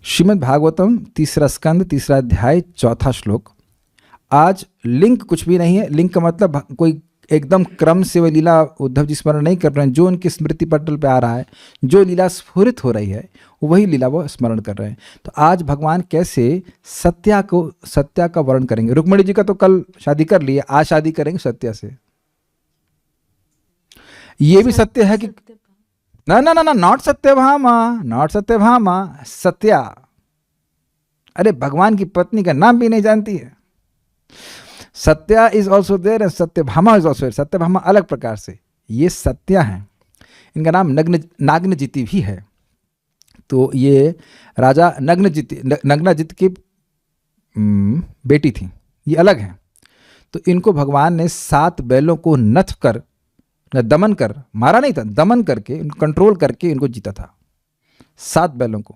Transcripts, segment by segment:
श्रीमद् भागवतम तीसरा स्कंद तीसरा अध्याय चौथा श्लोक। आज लिंक कुछ भी नहीं है। लिंक का मतलब कोई एकदम क्रम से वह लीला उद्धव जी स्मरण नहीं कर रहे हैं। जो उनके स्मृति पटल पे आ रहा है, जो लीला स्फुरित हो रही है, वही लीला वो स्मरण कर रहे हैं। तो आज भगवान कैसे सत्या का वर्णन करेंगे। रुक्मिणी जी का तो कल शादी कर ली है, आज शादी करेंगे सत्या से। ये भी सत्य है कि ना ना ना ना, नॉट सत्यभामा, नॉट सत्यभामा, सत्या। अरे भगवान की पत्नी का नाम भी नहीं जानती है। Satya is also there and Satyabhama is also. Satyabhama अलग प्रकार से, ये सत्या है। इनका नाम नाग्नजिति भी है। तो ये राजा नग्नजित की बेटी थी, ये अलग है। तो इनको भगवान ने 7 बैलों को नथ कर, दमन कर, मारा नहीं था, दमन करके, कंट्रोल करके इनको जीता था, 7 बैलों को।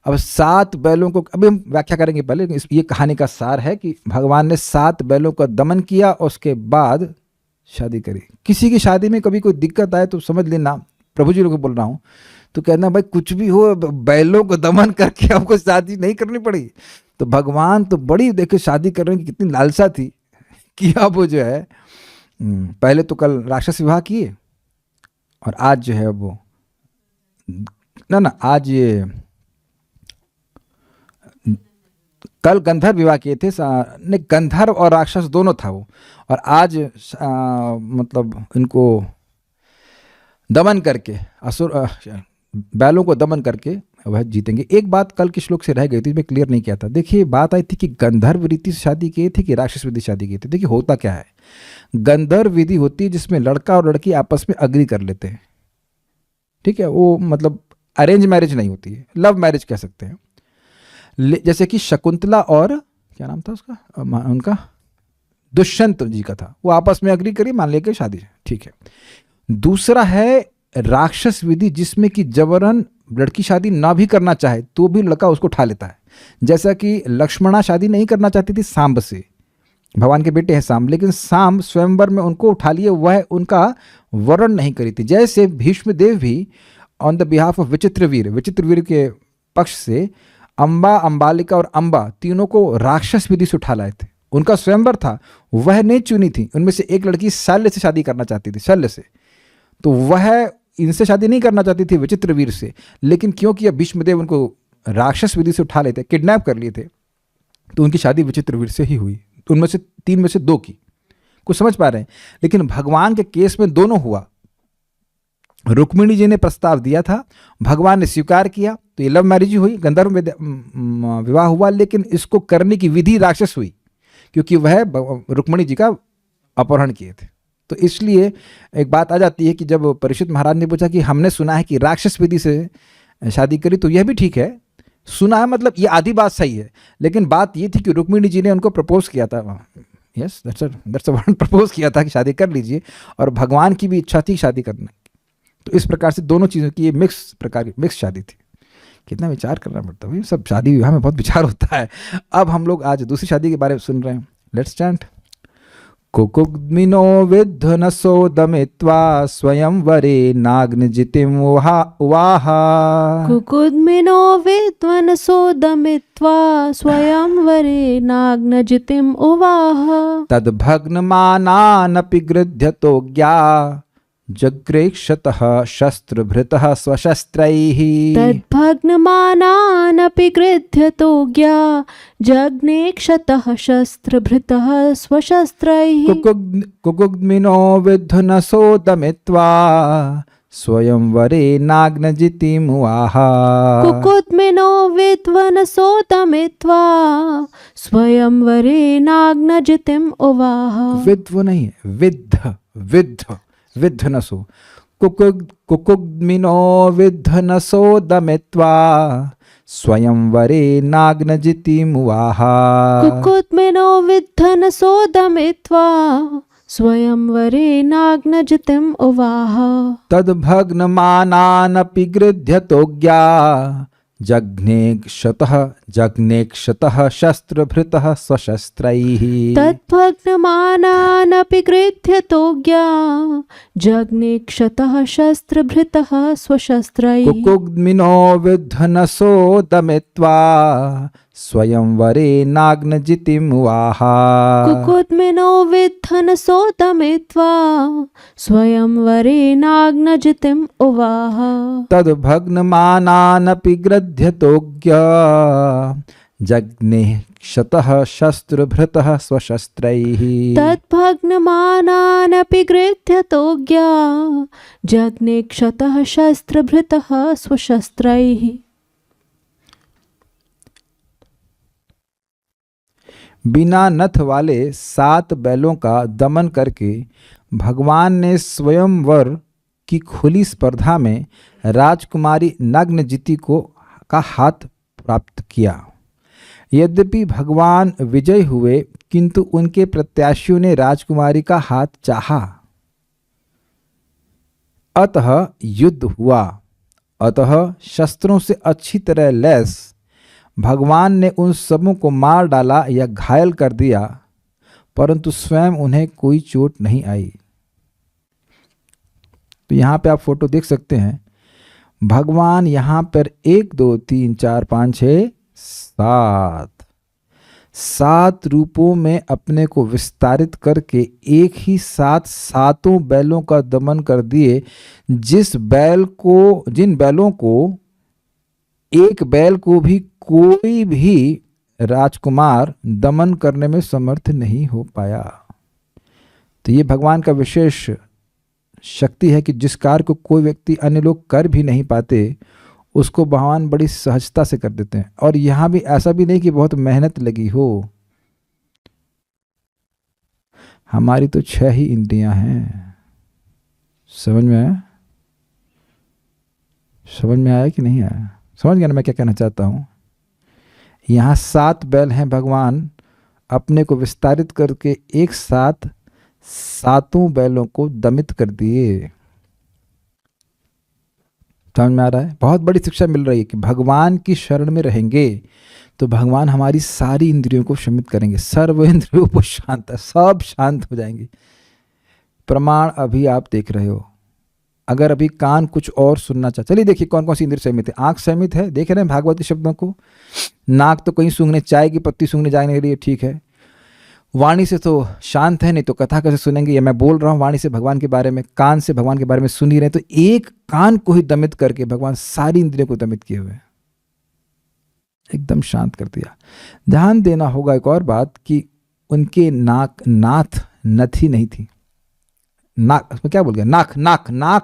अब 7 बैलों को अभी हम व्याख्या करेंगे। पहले ये कहानी का सार है कि भगवान ने 7 बैलों का दमन किया और उसके बाद शादी करी। किसी की शादी में कभी कोई दिक्कत आए तो समझ लेना, प्रभु जी लोग बोल रहा हूँ, तो कहना भाई कुछ भी हो, बैलों को दमन करके आपको शादी नहीं करनी पड़ी। तो भगवान तो बड़ी देखे शादी करने की कितनी लालसा थी कि अब वो जो है, पहले तो कल राक्षस विवाह किए और आज जो है वो आज ये कल गंधर्व विवाह किए थे। नहीं, गंधर्व और राक्षस दोनों था वो। और आज मतलब इनको दमन करके, असुर बैलों को दमन करके वह जीतेंगे। एक बात कल के श्लोक से रह गई थी, मैं क्लियर नहीं किया था। देखिए बात आई थी कि गंधर्व रीति से शादी की थी कि राक्षस विधि शादी की थी। देखिए होता क्या है, गंधर्व विधि होती है जिसमें लड़का और लड़की आपस में अग्री कर लेते हैं, ठीक है। वो मतलब अरेंज मैरिज नहीं होती है, लव मैरिज कह सकते हैं। जैसे कि शकुंतला और क्या नाम था उसका, उनका दुष्यंत जी का था, वो आपस में अग्री करी, मान लेके शादी, ठीक है। दूसरा है राक्षस विधि, जिसमें कि जबरन लड़की शादी ना भी करना चाहे तो भी लड़का उसको उठा लेता है। जैसा कि लक्ष्मणा शादी नहीं करना चाहती थी सांब से, भगवान के बेटे हैं सांब, लेकिन सांब स्वयंवर में उनको उठा लिए, वह उनका वर्ण नहीं करी थी। जैसे भीष्म देव भी on the behalf of Vichitraveer के पक्ष से अंबा, अंबालिका और अंबा तीनों को राक्षस विधि से उठा लाए थे। उनका स्वयंवर था, वह नहीं चुनी थी। उनमें से एक लड़की शल्य से शादी करना चाहती थी, शल्य से, तो वह इनसे शादी नहीं करना चाहती थी विचित्रवीर से। लेकिन क्योंकि अब भीष्मदेव उनको राक्षस विधि से उठा लेते, किडनैप कर लिए थे, तो उनकी शादी विचित्रवीर से ही हुई। तो उनमें से 3 में से 2 की, कुछ समझ पा रहे हैं। लेकिन भगवान के केस में दोनों हुआ। रुक्मिणी जी ने प्रस्ताव दिया था, भगवान ने स्वीकार किया, तो ये लव मैरिज हुई, गंधर्व विवाह हुआ। लेकिन इसको करने की विधि राक्षस हुई, क्योंकि वह रुक्मिणी जी का अपहरण किए थे। तो इसलिए एक बात आ जाती है कि जब परीक्षित महाराज ने पूछा कि हमने सुना है कि राक्षस विधि से शादी करी, तो यह भी ठीक है, सुना है, मतलब ये आधी बात सही है। लेकिन बात ये थी कि रुक्मिणी जी ने उनको प्रपोज किया था, yes that's a word, propose किया था कि शादी कर लीजिए, और भगवान की भी इच्छा थी शादी करने की। तो इस प्रकार से दोनों चीज़ों की ये मिक्स शादी थी। कितना विचार करना पड़ता है, सब शादी विवाह में बहुत विचार होता है। अब हम लोग आज दूसरी शादी के बारे में सुन रहे हैं। Let's chant. कुकुग्मिनो विध्वनसो दमित्वा स्वयंवरे नाग्नजितिं उवाह। कुकुग्मिनो विध्वनसो दमित्वा स्वयंवरे नाग्नजितिं उवाह। तद्भग्नमानानपि गृध्यतो ज्ञा जग्रेक्षतः शस्त्रभृतः स्वशस्त्रैः। तद्भग्नमानानपि गृध्यतो ज्ञा जग्नेक्षतः शस्त्रभृतः स्वशस्त्रैः। कुकुग्मिनो विध्वनसो दमित्वा स्वयंवरे नाग्नजितिं उवाह। कुकुग्मिनो विध्वनसो दमित्वा स्वयंवरे नाग्नजितिं उवाह। विध्व नहीं है, विध्वनसो। कुकुग्मिनो विध्वनसो दमित्वा स्वयंवरे नाग्नजितिं उवाह। कुकुग्मिनो विध्वनसो दमित्वा स्वयंवरे नाग्नजितिं उवाह। तद्भग्नमानानपि गृध्यतो ज्ञा जग्नेक्षतः शस्त्रभृतः स्वशस्त्रैः तद्भग्नमानानपि गृह्यतोज्ञा जग्ने क्षतः शस्त्रभृतः स्वशस्त्रैः कुकुग्मिनो विध्वनसो दमित्वा स्वयंवरे नाग्नजितिमुवाह कुकुद्मिनो विद्धनसो दमित्वा स्वयंवरे नाग्नजितिम् उवाह तद्भग्नमानानपि गृह्यतोज्ञ जग्ने क्षतः शस्त्रभृतः स्वशस्त्रैः तद्भग्नमानानपि गृह्यतोज्ञा जग्ने क्षतः शस्त्रभृतः स्वशस्त्रैः। बिना नथ वाले 7 बैलों का दमन करके भगवान ने स्वयंवर की खुली स्पर्धा में राजकुमारी नग्नजिति का हाथ प्राप्त किया। यद्यपि भगवान विजय हुए किंतु उनके प्रत्याशियों ने राजकुमारी का हाथ चाहा। अतः युद्ध हुआ। अतः शस्त्रों से अच्छी तरह लैस भगवान ने उन सबों को मार डाला या घायल कर दिया, परंतु स्वयं उन्हें कोई चोट नहीं आई। तो यहाँ पे आप फोटो देख सकते हैं। भगवान यहाँ पर 1 2 3 4 5 6 7 रूपों में अपने को विस्तारित करके एक ही साथ 7 बैलों का दमन कर दिए। जिन बैलों को एक बैल को भी कोई भी राजकुमार दमन करने में समर्थ नहीं हो पाया। तो ये भगवान का विशेष शक्ति है कि जिस कार्य को कोई व्यक्ति अन्य लोग कर भी नहीं पाते उसको भगवान बड़ी सहजता से कर देते हैं। और यहाँ भी ऐसा भी नहीं कि बहुत मेहनत लगी हो। हमारी तो 6 ही इंद्रियां हैं। समझ में आया कि नहीं आया? समझ गया ना मैं क्या कहना चाहता हूँ? यहाँ 7 बैल हैं। भगवान अपने को विस्तारित करके एक साथ 7 बैलों को दमित कर दिए। समझ में आ रहा है? बहुत बड़ी शिक्षा मिल रही है कि भगवान की शरण में रहेंगे तो भगवान हमारी सारी इंद्रियों को शमित करेंगे। सर्व इंद्रियों को शांत, सब शांत हो जाएंगे। प्रमाण अभी आप देख रहे हो। अगर अभी कान कुछ और सुनना चाहे, चलिए देखिए कौन कौन सी इंद्रिय संयमित है। आंख संयमित है, देख रहे हैं भागवती शब्दों को। नाक तो कहीं सूंघने, चाय की पत्ती सूंघने जाने के लिए ठीक है। वाणी से तो शांत है, नहीं तो कथा कैसे सुनेंगे। या मैं बोल रहा हूँ वाणी से भगवान के बारे में, कान से भगवान के बारे में सुन ही रहे। तो एक कान को ही दमित करके भगवान सारी इंद्रियों को दमित किए हुए, एकदम शांत कर दिया। ध्यान देना होगा एक और बात कि उनके नथी नहीं थी। नाक क्या बोल गया? नाक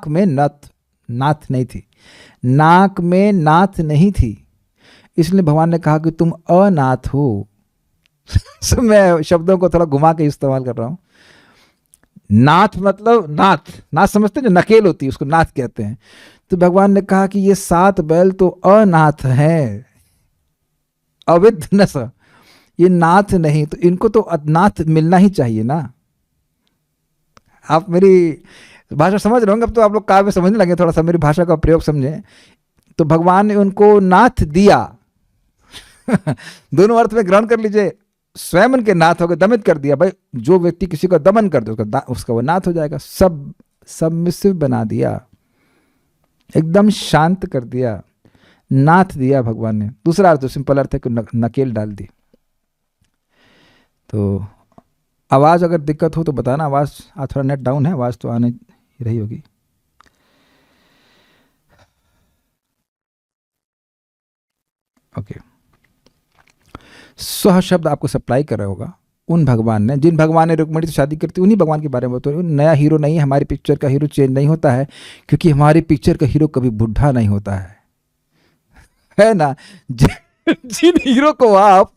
में नाथ नहीं थी। नाक में नाथ नहीं थी, इसलिए भगवान ने कहा कि तुम अनाथ हो। मैं शब्दों को थोड़ा घुमा के इस्तेमाल कर रहा हूं। नाथ मतलब नाथ समझते हैं, जो नकेल होती है उसको नाथ कहते हैं। तो भगवान ने कहा कि ये 7 बैल तो अनाथ हैं, अविद्ध नस, ये नाथ नहीं, तो इनको तो नाथ मिलना ही चाहिए ना। आप मेरी भाषा समझ रहे होंगे, अब तो आप लोग काव्य समझने लगे, थोड़ा सा मेरी भाषा का प्रयोग समझें। तो भगवान ने उनको नाथ दिया। दोनों अर्थ में ग्रहण कर लीजिए। स्वयं उनके नाथ हो गए, दमित कर दिया। भाई जो व्यक्ति किसी का दमन कर दे उसका वो नाथ हो जाएगा। सब सबमिसिव बना दिया, एकदम शांत कर दिया, नाथ दिया भगवान ने। दूसरा अर्थ, सिंपल अर्थ है कि नकेल डाल दी। तो आवाज़ अगर दिक्कत हो तो बताना। आवाज़ आज थोड़ा नेट डाउन है, आवाज़ तो आने ही रही होगी। ओके। स्व शब्द आपको सप्लाई कर रहा होगा उन भगवान ने, जिन भगवान ने रुक्मिणी से शादी करती, उन्हीं भगवान के बारे में बताओ। नया हीरो नहीं है। हमारी पिक्चर का हीरो चेंज नहीं होता है, क्योंकि हमारी पिक्चर का हीरो कभी बुढ़ा नहीं होता है ना। जिन हीरो को आप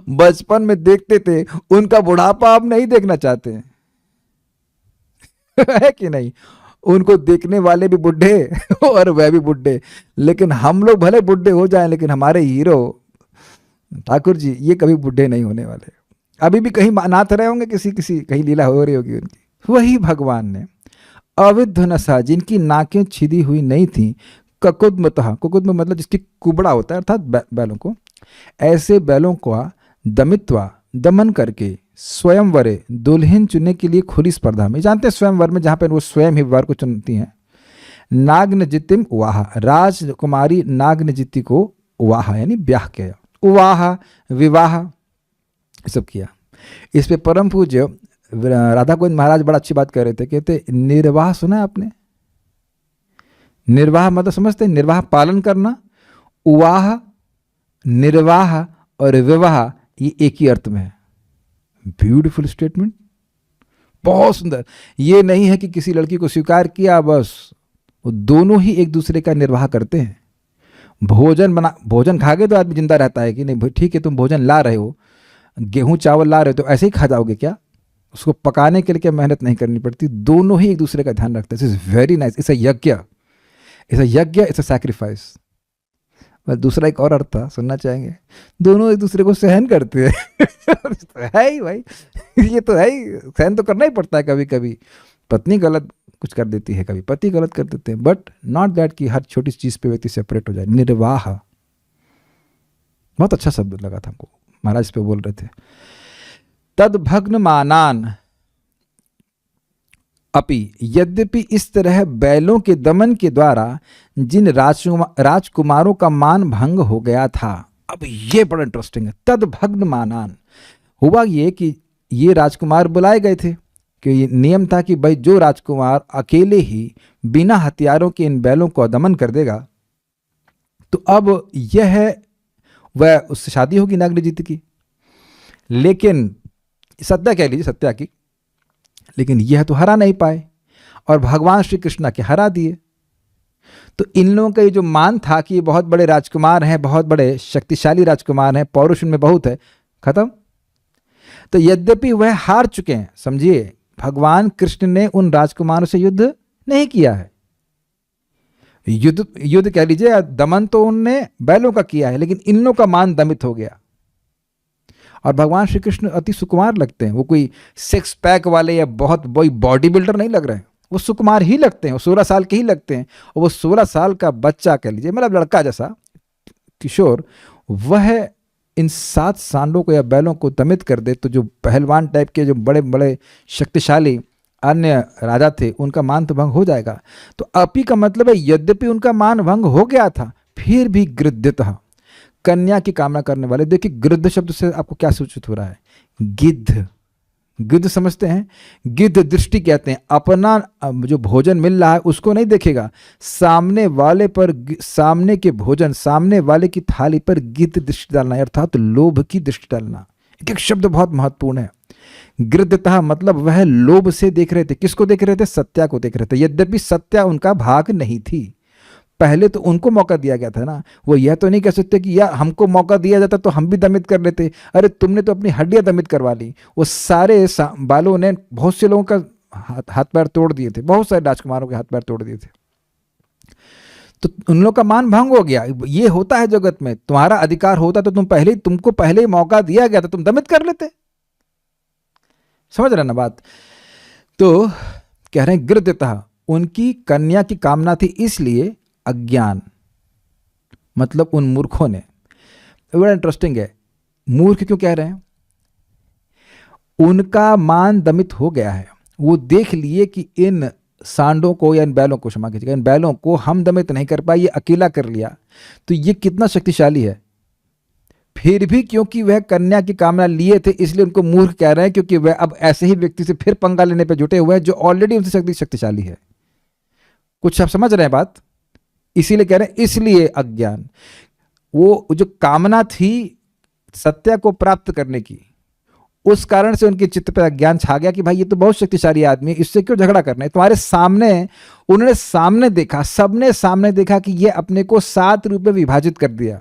बचपन में देखते थे उनका बुढ़ापा आप नहीं देखना चाहते हैं, है कि नहीं? उनको देखने वाले भी बुढ़े और वह भी बुढ़े। लेकिन हम लोग भले बुढ़े हो जाएं, लेकिन हमारे हीरो ठाकुर जी ये कभी बुढ़े नहीं होने वाले। अभी भी कहीं नाथ रहे होंगे, किसी कहीं लीला हो रही होगी उनकी। वही भगवान ने अविद्ध नसा, जिनकी नाकें छिदी हुई नहीं थी, ककुद्मतः, कुकुद्म मतलब जिसकी कुबड़ा होता है अर्थात बैलों को, ऐसे बैलों को दमित्वा दमन करके स्वयंवरे दुल्हन चुनने के लिए खुली स्पर्धा में, जानते हैं स्वयंवर में जहाँ पर वो स्वयं ही वर को चुनती हैं, नागनजितिम वाह, राजकुमारी नागनजिति को वाह यानी ब्याह किया, वाह विवाह ये सब किया। इस पे परम पूज्य राधा गोविंद महाराज बड़ा अच्छी बात कर रहे थे, कहते निर्वाह सुना है आपने? निर्वाह मतलब समझते हैं, निर्वाह पालन करना, उवाह निर्वाह और विवाह ये एक ही अर्थ में है। ब्यूटीफुल स्टेटमेंट, बहुत सुंदर। ये नहीं है कि किसी लड़की को स्वीकार किया बस, वो दोनों ही एक दूसरे का निर्वाह करते हैं। भोजन खा के तो आदमी जिंदा रहता है कि नहीं? भाई ठीक है, तुम भोजन ला रहे हो, गेहूं चावल ला रहे हो, तो ऐसे ही खा जाओगे क्या? उसको पकाने के लिए क्या मेहनत नहीं करनी पड़ती? दोनों ही एक दूसरे का ध्यान रखते हैं। This is very nice, it's a यज्ञ, इट्स अ सैक्रिफाइस। बस दूसरा एक और अर्थ था, सुनना चाहेंगे? दोनों एक दूसरे को सहन करते हैं। है ही भाई, ये तो है ही, सहन तो करना ही पड़ता है। कभी कभी पत्नी गलत कुछ कर देती है, कभी पति गलत कर देते हैं, बट नॉट दैट कि हर छोटी चीज पे व्यक्ति सेपरेट हो जाए। निर्वाह बहुत अच्छा शब्द लगा था हमको, महाराज इस पे बोल रहे थे। तद भग्न मानान अपि, यद्यपि इस तरह बैलों के दमन के द्वारा जिन राजकुमारों का मान भंग हो गया था। अब ये बड़ा इंटरेस्टिंग है। तद भग्न मानान, हुआ ये कि ये राजकुमार बुलाए गए थे, कि ये नियम था कि भाई जो राजकुमार अकेले ही बिना हथियारों के इन बैलों को दमन कर देगा, तो अब यह वह उससे शादी होगी नागनजित की। लेकिन सत्या कह लीजिए, सत्या की, लेकिन यह तो हरा नहीं पाए और भगवान श्री कृष्ण के हरा दिए। तो इन लोगों का ये जो मान था कि ये बहुत बड़े राजकुमार हैं, बहुत बड़े शक्तिशाली राजकुमार हैं, पौरुष उनमें बहुत है, खत्म। तो यद्यपि वह हार चुके हैं, समझिए भगवान कृष्ण ने उन राजकुमारों से युद्ध नहीं किया है। युद्ध कह लीजिए, दमन तो उनने बैलों का किया है, लेकिन इन लोगों का मान दमित हो गया। और भगवान श्री कृष्ण अति सुकुमार लगते हैं, वो कोई सिक्स पैक वाले या बहुत बड़ी बॉडी बिल्डर नहीं लग रहे हैं, वो सुकुमार ही लगते हैं, वो 16 साल के ही लगते हैं। और वो 16 साल का बच्चा कह लीजिए, मतलब लड़का जैसा किशोर, वह इन 7 सांडों को या बैलों को दमित कर दे, तो जो पहलवान टाइप के जो बड़े बड़े शक्तिशाली अन्य राजा थे, उनका मान तो भंग हो जाएगा। तो अपि का मतलब है यद्यपि उनका मान भंग हो गया था, फिर भी गृध्यतः, कन्या की कामना करने वाले। देखिए गृध्य शब्द से आपको क्या सूचित हो रहा है? गिद्ध। गिद्ध समझते हैं? गिद्ध दृष्टि कहते हैं। अपना जो भोजन मिल रहा है उसको नहीं देखेगा, सामने वाले पर, सामने के भोजन, सामने वाले की थाली पर गिद्ध दृष्टि डालना, अर्थात लोभ की दृष्टि डालना। एक शब्द बहुत महत्वपूर्ण है। गृध्यतः मतलब वह लोभ से देख रहे थे। किसको देख रहे थे? सत्या को देख रहे थे। यद्यपि सत्या उनका भाग नहीं थी, पहले तो उनको मौका दिया गया था ना। वो यह तो नहीं कह सकते कि यार हमको मौका दिया जाता तो हम भी दमित कर लेते। अरे तुमने तो अपनी हड्डियां दमित करवा ली। वो सारे बालों ने बहुत से लोगों का हाथ पैर तोड़ दिए थे, बहुत सारे राजकुमारों के हाथ पैर तोड़ दिए थे। तो उन लोगों का मान भंग हो गया। ये होता है जगत में। तुम्हारा अधिकार होता तो तुमको पहले ही मौका दिया गया था, तुम दमित कर लेते। समझ रहे ना बात? तो कह रहे हैं गृध्यतः, उनकी कन्या की कामना थी, इसलिए अज्ञान मतलब उन मूर्खों ने। बड़ा इंटरेस्टिंग है, मूर्ख क्यों कह रहे हैं? उनका मान दमित हो गया है। वो देख लिए कि इन सांडों को या इन बैलों को, क्षमा कीजिएगा, इन बैलों को हम दमित नहीं कर पाए, ये अकेला कर लिया, तो ये कितना शक्तिशाली है। फिर भी क्योंकि वह कन्या की कामना लिए थे, इसलिए उनको मूर्ख कह रहे हैं, क्योंकि वह अब ऐसे ही व्यक्ति से फिर पंगा लेने पर जुटे हुए हैं जो ऑलरेडी उनसे शक्तिशाली है। कुछ आप समझ रहे हैं बात? इसीलिए कह रहे हैं, इसलिए अज्ञान। वो जो कामना थी सत्या को प्राप्त करने की, उस कारण से उनके चित्त पर अज्ञान छा गया कि भाई ये तो बहुत शक्तिशाली आदमी है, इससे क्यों झगड़ा करना है। तुम्हारे सामने, उन्होंने सामने देखा, सबने सामने देखा कि ये अपने को 7 रूप में विभाजित कर दिया।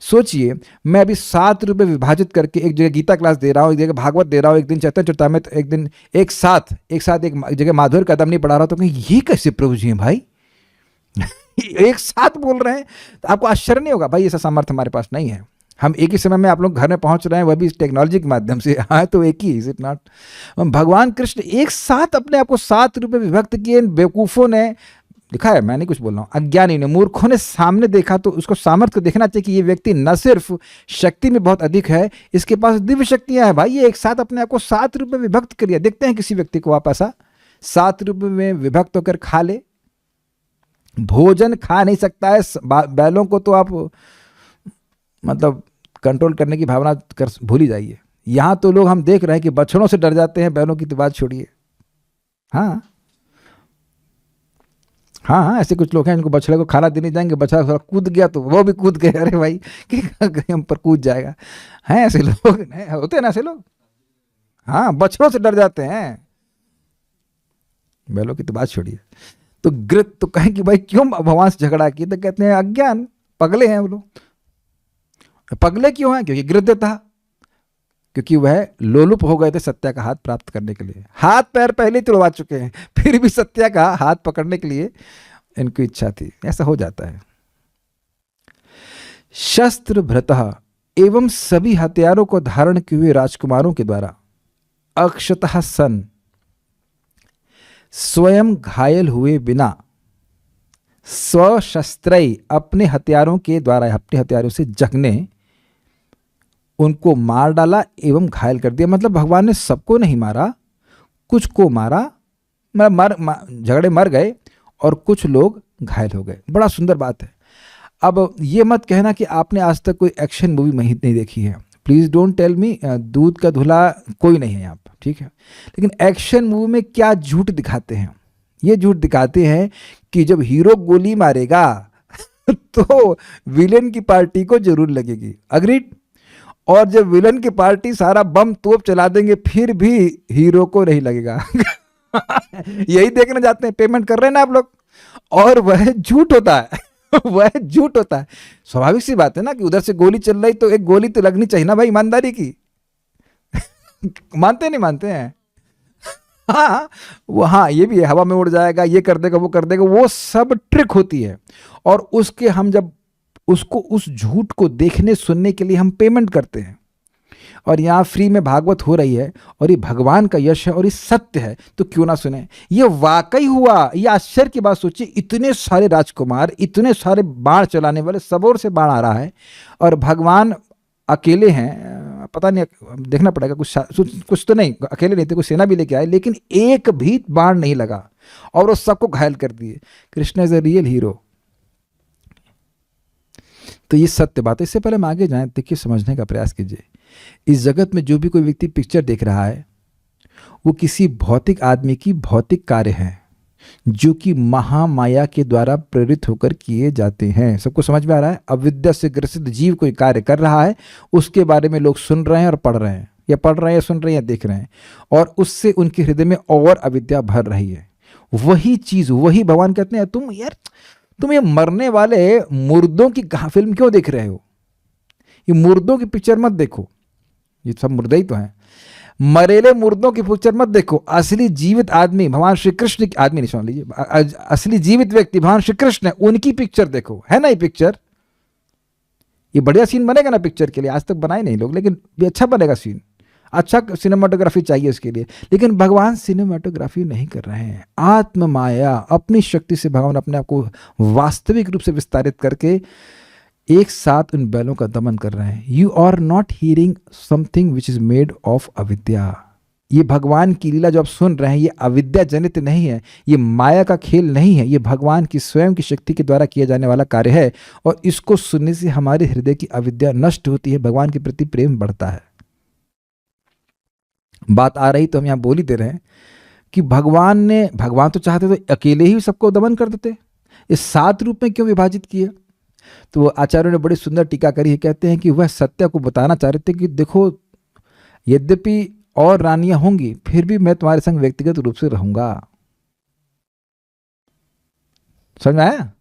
सोचिए, मैं अभी 7 रूप में विभाजित करके एक जगह गीता क्लास दे रहा हूँ, एक जगह भागवत दे रहा हूँ, एक दिन चैतन्य चरितामृत, एक दिन एक साथ एक जगह माधुर्य कदम नहीं पढ़ा रहा हूँ, तो कहीं ये कैसे प्रभु जी हैं भाई? एक साथ बोल रहे हैं। तो आपको आश्चर्य नहीं होगा? भाई ऐसा सामर्थ्य हमारे पास नहीं है। हम एक ही समय में आप लोग घर में पहुंच रहे हैं, वह भी इस टेक्नोलॉजी के माध्यम से। हाँ तो एक ही, इज इट नॉट? भगवान कृष्ण एक साथ अपने आप को 7 रूप में विभक्त किए। इन बेवकूफ़ों ने लिखा है, मैं नहीं कुछ बोल रहा हूँ, अज्ञानी ने, मूर्खों ने सामने देखा तो उसको सामर्थ्य को देखना चाहिए कि ये व्यक्ति न सिर्फ शक्ति में बहुत अधिक है, इसके पास दिव्य शक्तियां हैं। भाई ये एक साथ अपने आप को 7 रूप में विभक्त कर लिया। देखते हैं किसी व्यक्ति को आप ऐसा 7 रूप में विभक्त होकर खा ले। भोजन खा नहीं सकता है, बैलों को तो आप मतलब कंट्रोल करने की भावना कर भूल ही जाइए। यहाँ तो लोग हम देख रहे हैं कि बछड़ों से डर जाते हैं, बैलों की तो बात छोड़िए। हाँ हाँ हाँ, ऐसे कुछ लोग हैं जिनको बछड़े को खाना देने जाएंगे, बछड़ा थोड़ा कूद गया तो वो भी कूद गए, अरे भाई कि हम पर कूद जाएगा। हैं ऐसे लोग, होते हैं ना ऐसे लोग। हाँ, बछड़ों से डर जाते हैं, बैलों की तो बात छोड़िए। तो गृत तो कहें कि भाई क्यों भगवान से झगड़ा किया, तो कहते हैं अज्ञान, पगले हैं वो लोग। पगले क्यों हैं? क्योंकि गृत था, क्योंकि वह लोलुप हो गए थे सत्या का हाथ प्राप्त करने के लिए। हाथ पैर पहले ही तुड़वा चुके हैं, फिर भी सत्या का हाथ पकड़ने के लिए इनकी इच्छा थी। ऐसा हो जाता है। शस्त्र भृतः एवं सभी हथियारों को धारण किए हुए राजकुमारों के द्वारा अक्षतः सन, स्वयं घायल हुए बिना, स्वशस्त्रय अपने हथियारों के द्वारा, अपने हथियारों से जगने उनको मार डाला एवं घायल कर दिया। मतलब भगवान ने सबको नहीं मारा, कुछ को मारा, झगड़े मर गए और कुछ लोग घायल हो गए। बड़ा सुंदर बात है। अब ये मत कहना कि आपने आज तक कोई एक्शन मूवी नहीं देखी है। प्लीज़ डोंट टेल मी, दूध का धुला कोई नहीं है यहाँ पर, ठीक है। लेकिन एक्शन मूवी में क्या झूठ दिखाते हैं? ये झूठ दिखाते हैं कि जब हीरो गोली मारेगा तो विलेन की पार्टी को जरूर लगेगी, अग्रीड। और जब विलन की पार्टी सारा बम तोप चला देंगे फिर भी हीरो को नहीं लगेगा। यही देखने जाते हैं, पेमेंट कर रहे हैं ना आप लोग, और वह झूठ होता है। वह झूठ होता है। स्वाभाविक सी बात है ना कि उधर से गोली चल रही तो एक गोली तो लगनी चाहिए ना भाई, ईमानदारी की। मानते नहीं मानते हैं? हाँ वो, हाँ ये भी है, हवा में उड़ जाएगा, ये कर देगा, वो कर देगा, वो सब ट्रिक होती है। और उसके हम जब उसको, उस झूठ को देखने सुनने के लिए हम पेमेंट करते हैं। और यहाँ फ्री में भागवत हो रही है और ये भगवान का यश है और ये सत्य है, तो क्यों ना सुने। ये वाकई हुआ, ये आश्चर्य की बात सोचिए। इतने सारे राजकुमार, इतने सारे बाण चलाने वाले, सब ओर से बाण आ रहा है और भगवान अकेले हैं। पता नहीं, देखना पड़ेगा, कुछ तो नहीं, अकेले नहीं थे, कुछ सेना भी लेके आए, लेकिन एक भी बाण नहीं लगा और वो सबको घायल कर दिए। Krishna is a real hero. तो ये सत्य बात है। इससे पहले हम आगे जाएं, देखिए, समझने का प्रयास कीजिए। इस जगत में जो भी कोई व्यक्ति पिक्चर देख रहा है वो किसी भौतिक आदमी की भौतिक कार्य है जो कि महामाया के द्वारा प्रेरित होकर किए जाते हैं। सबको समझ में आ रहा है? अविद्या से ग्रसित जीव कोई कार्य कर रहा है, उसके बारे में लोग सुन रहे हैं और पढ़ रहे हैं, या पढ़ रहे हैं या सुन रहे हैं या देख रहे हैं, और उससे उनके हृदय में और अविद्या भर रही है। वही चीज, वही भगवान कहते हैं, तुम ये मरने वाले मुर्दों की फिल्म क्यों देख रहे हो? ये मुर्दों की पिक्चर मत देखो, ये सब मुर्दे ही तो हैं। मरेले मुर्दों की पिक्चर मत देखो। असली जीवित आदमी भगवान श्री कृष्ण की, आदमी नहीं सुन लीजिए, असली जीवित व्यक्ति भगवान श्री कृष्ण है, उनकी पिक्चर देखो। है ना ये पिक्चर? ये बढ़िया सीन बनेगा ना पिक्चर के लिए। आज तक बनाए नहीं लोग, लेकिन ये अच्छा बनेगा सीन। अच्छा सिनेमाटोग्राफी चाहिए उसके लिए, लेकिन भगवान सिनेमाटोग्राफी नहीं कर रहे हैं। आत्म माया, अपनी शक्ति से भगवान अपने आप को वास्तविक रूप से विस्तारित करके एक साथ उन बैलों का दमन कर रहे हैं। You are not hearing something which is made of अविद्या। ये भगवान की लीला जो आप सुन रहे हैं, ये अविद्या जनित नहीं है, ये माया का खेल नहीं है, ये भगवान की स्वयं की शक्ति के द्वारा किया जाने वाला कार्य है। और इसको सुनने से हमारे हृदय की अविद्या नष्ट होती है, भगवान के प्रति प्रेम बढ़ता है। बात आ रही तो हम यहाँ बोल ही दे रहे हैं कि भगवान तो चाहते तो अकेले ही सबको दमन कर देते। इस 7 रूप में क्यों विभाजित किए? तो आचार्यों ने बड़ी सुंदर टीका करी है। कहते हैं कि वह सत्य को बताना चाह रहे थे कि देखो, यद्यपि और रानियां होंगी फिर भी मैं तुम्हारे संग व्यक्तिगत रूप से रहूंगा। समझ में आया?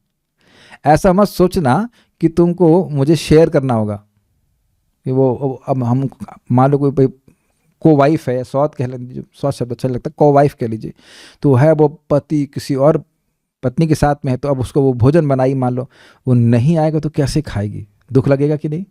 ऐसा मत सोचना कि तुमको मुझे शेयर करना होगा कि वो, अब हम मान लो कोई को वाइफ है, सौत कह लीजिए, सौत शब्द अच्छा लगता है, को वाइफ कह लीजिए, तो है वो पति किसी और पत्नी के साथ में है, तो अब उसको वो भोजन बनाई, मान लो वो नहीं आएगा तो कैसे खाएगी? दुख लगेगा कि नहीं?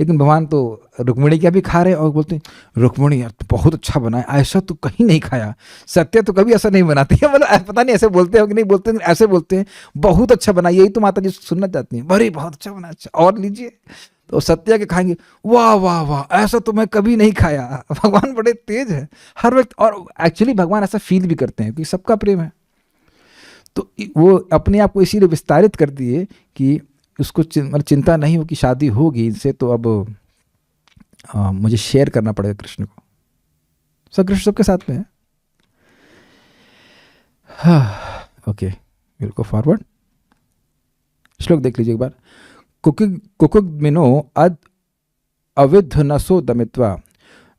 लेकिन भगवान तो रुक्मिणी का भी खा रहे हैं और बोलते हैं रुक्मिणी यार तो बहुत अच्छा बना है, ऐसा तो कहीं नहीं खाया, सत्य तो कभी ऐसा नहीं बनाती है। मतलब पता नहीं ऐसे बोलते हो कि नहीं बोलते, ऐसे बोलते हैं बहुत अच्छा बना, यही तो माता जी सुनना चाहती हैं, बड़े बहुत अच्छा बना, अच्छा और लीजिए। तो सत्या के खाएंगे, वाह वाह वाह, ऐसा तो मैं कभी नहीं खाया। भगवान बड़े तेज है हर वक्त, और एक्चुअली भगवान ऐसा फील भी करते हैं कि सबका प्रेम है। तो वो अपने आप को इसीलिए विस्तारित कर दिए कि उसको मतलब चिंता नहीं हो कि शादी होगी इनसे, तो अब मुझे शेयर करना पड़ेगा कृष्ण को। सब कृष्ण सबके साथ में है। हाँ, ओके, विल गो फॉरवर्ड। श्लोक देख लीजिए एक बार। कुकुग्मिनो अद अविद्ध नसो दमित्वा,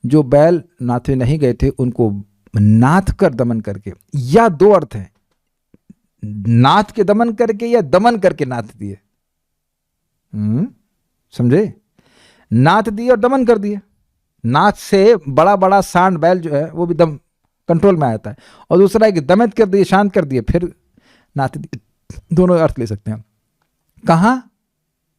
जो बैल नाथे नहीं गए थे उनको नाथ कर दमन करके, या दो अर्थ है, नाथ के दमन करके या दमन करके नाथ दिए। समझे? नाथ दिए और दमन कर दिए। नाथ से बड़ा बड़ा सांड बैल जो है वो भी दम कंट्रोल में आता है, और दूसरा है कि दमित कर दिए, शांत कर दिए, फिर नाथ दिए। दोनों अर्थ ले सकते हैं।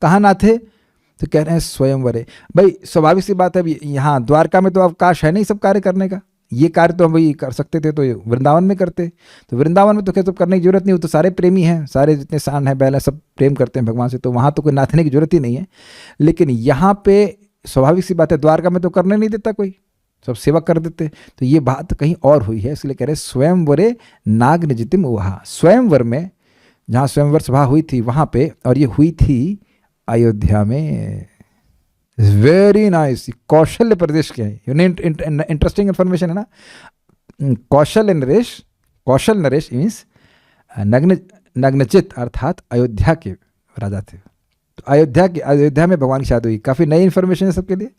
कहाँ नाथे? तो कह रहे हैं स्वयंवरे। भाई स्वाभाविक सी बात है, यहाँ द्वारका में तो अवकाश है नहीं सब कार्य करने का। ये कार्य तो हम वही कर सकते थे तो वृंदावन में करते, तो वृंदावन में तो क्या सब करने की जरूरत नहीं, वो तो सारे प्रेमी हैं, सारे जितने सांड हैं बैल हैं सब प्रेम करते हैं भगवान से, तो वहाँ तो कोई नाथने की जरूरत ही नहीं है। लेकिन यहाँ पे स्वाभाविक सी बात है, द्वारका में तो करने नहीं देता कोई, सब सेवा कर देते। तो ये बात कहीं और हुई है, इसलिए कह रहे स्वयंवरे नाग निजितिम वहा। स्वयंवर में, जहाँ स्वयंवर सभा हुई थी वहाँ पे, और ये हुई थी अयोध्या में। Very nice. कौशल्य प्रदेश के हैं, इंटरेस्टिंग इन्फॉर्मेशन है ना। कौशल नरेश मीन्स नग्नचित, अर्थात अयोध्या के राजा थे। तो अयोध्या में भगवान की शादी हुई। काफ़ी नई इन्फॉर्मेशन है सबके लिए।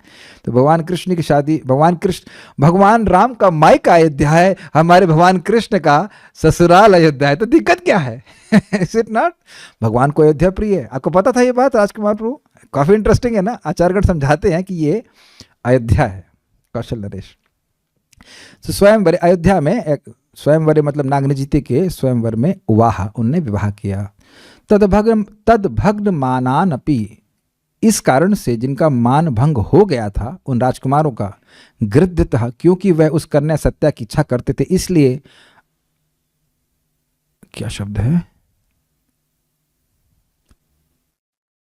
तो भगवान कृष्ण की शादी, भगवान राम का मायका अयोध्या है, हमारे भगवान कृष्ण का ससुराल अयोध्या है, तो दिक्कत क्या है? Is it not? भगवान को अयोध्या प्रिय है। आपको पता था ये बात राजकुमार प्रभु? काफ़ी इंटरेस्टिंग है ना। आचार्यगण समझाते हैं कि ये अयोध्या है, कौशल नरेश। तो स्वयंवर अयोध्या में, एक स्वयंवर मतलब नागनजीते के स्वयंवर में वाह, उनने विवाह किया। तदभग्न मानानपि, इस कारण से जिनका मान भंग हो गया था उन राजकुमारों का, गृध्यतः, क्योंकि वह उस कन्या सत्या की इच्छा करते थे, इसलिए, क्या शब्द है,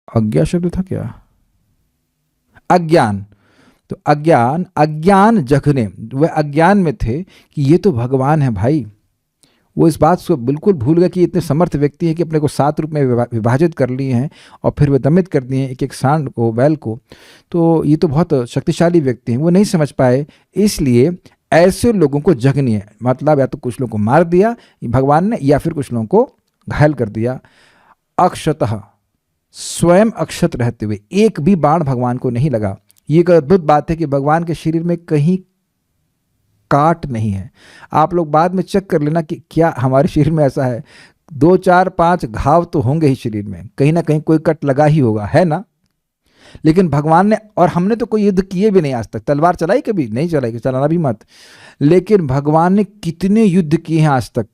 अज्ञा शब्द था क्या, अज्ञान। तो अज्ञान जघने, वह अज्ञान में थे कि ये तो भगवान है भाई। वो इस बात को बिल्कुल भूल गए कि इतने समर्थ व्यक्ति हैं कि अपने को 7 रूप में विभाजित कर लिए हैं और फिर वे दमित कर दिए हैं एक एक सांड को, बैल को। तो ये तो बहुत शक्तिशाली व्यक्ति हैं, वो नहीं समझ पाए। इसलिए ऐसे लोगों को जगनी है, मतलब या तो कुछ लोगों को मार दिया भगवान ने, या फिर कुछ लोगों को घायल कर दिया। अक्षतः, स्वयं अक्षत रहते हुए, एक भी बाण भगवान को नहीं लगा। ये एक अद्भुत बात है कि भगवान के शरीर में कहीं काट नहीं है। आप लोग बाद में चेक कर लेना कि क्या हमारे शरीर में ऐसा है, 2, 4, 5 घाव तो होंगे ही शरीर में, कहीं ना कहीं कोई कट लगा ही होगा, है ना। लेकिन भगवान ने, और हमने तो कोई युद्ध किए भी नहीं आज तक, तलवार चलाई कभी नहीं चलाई, चलाना भी मत। लेकिन भगवान ने कितने युद्ध किए हैं आज तक,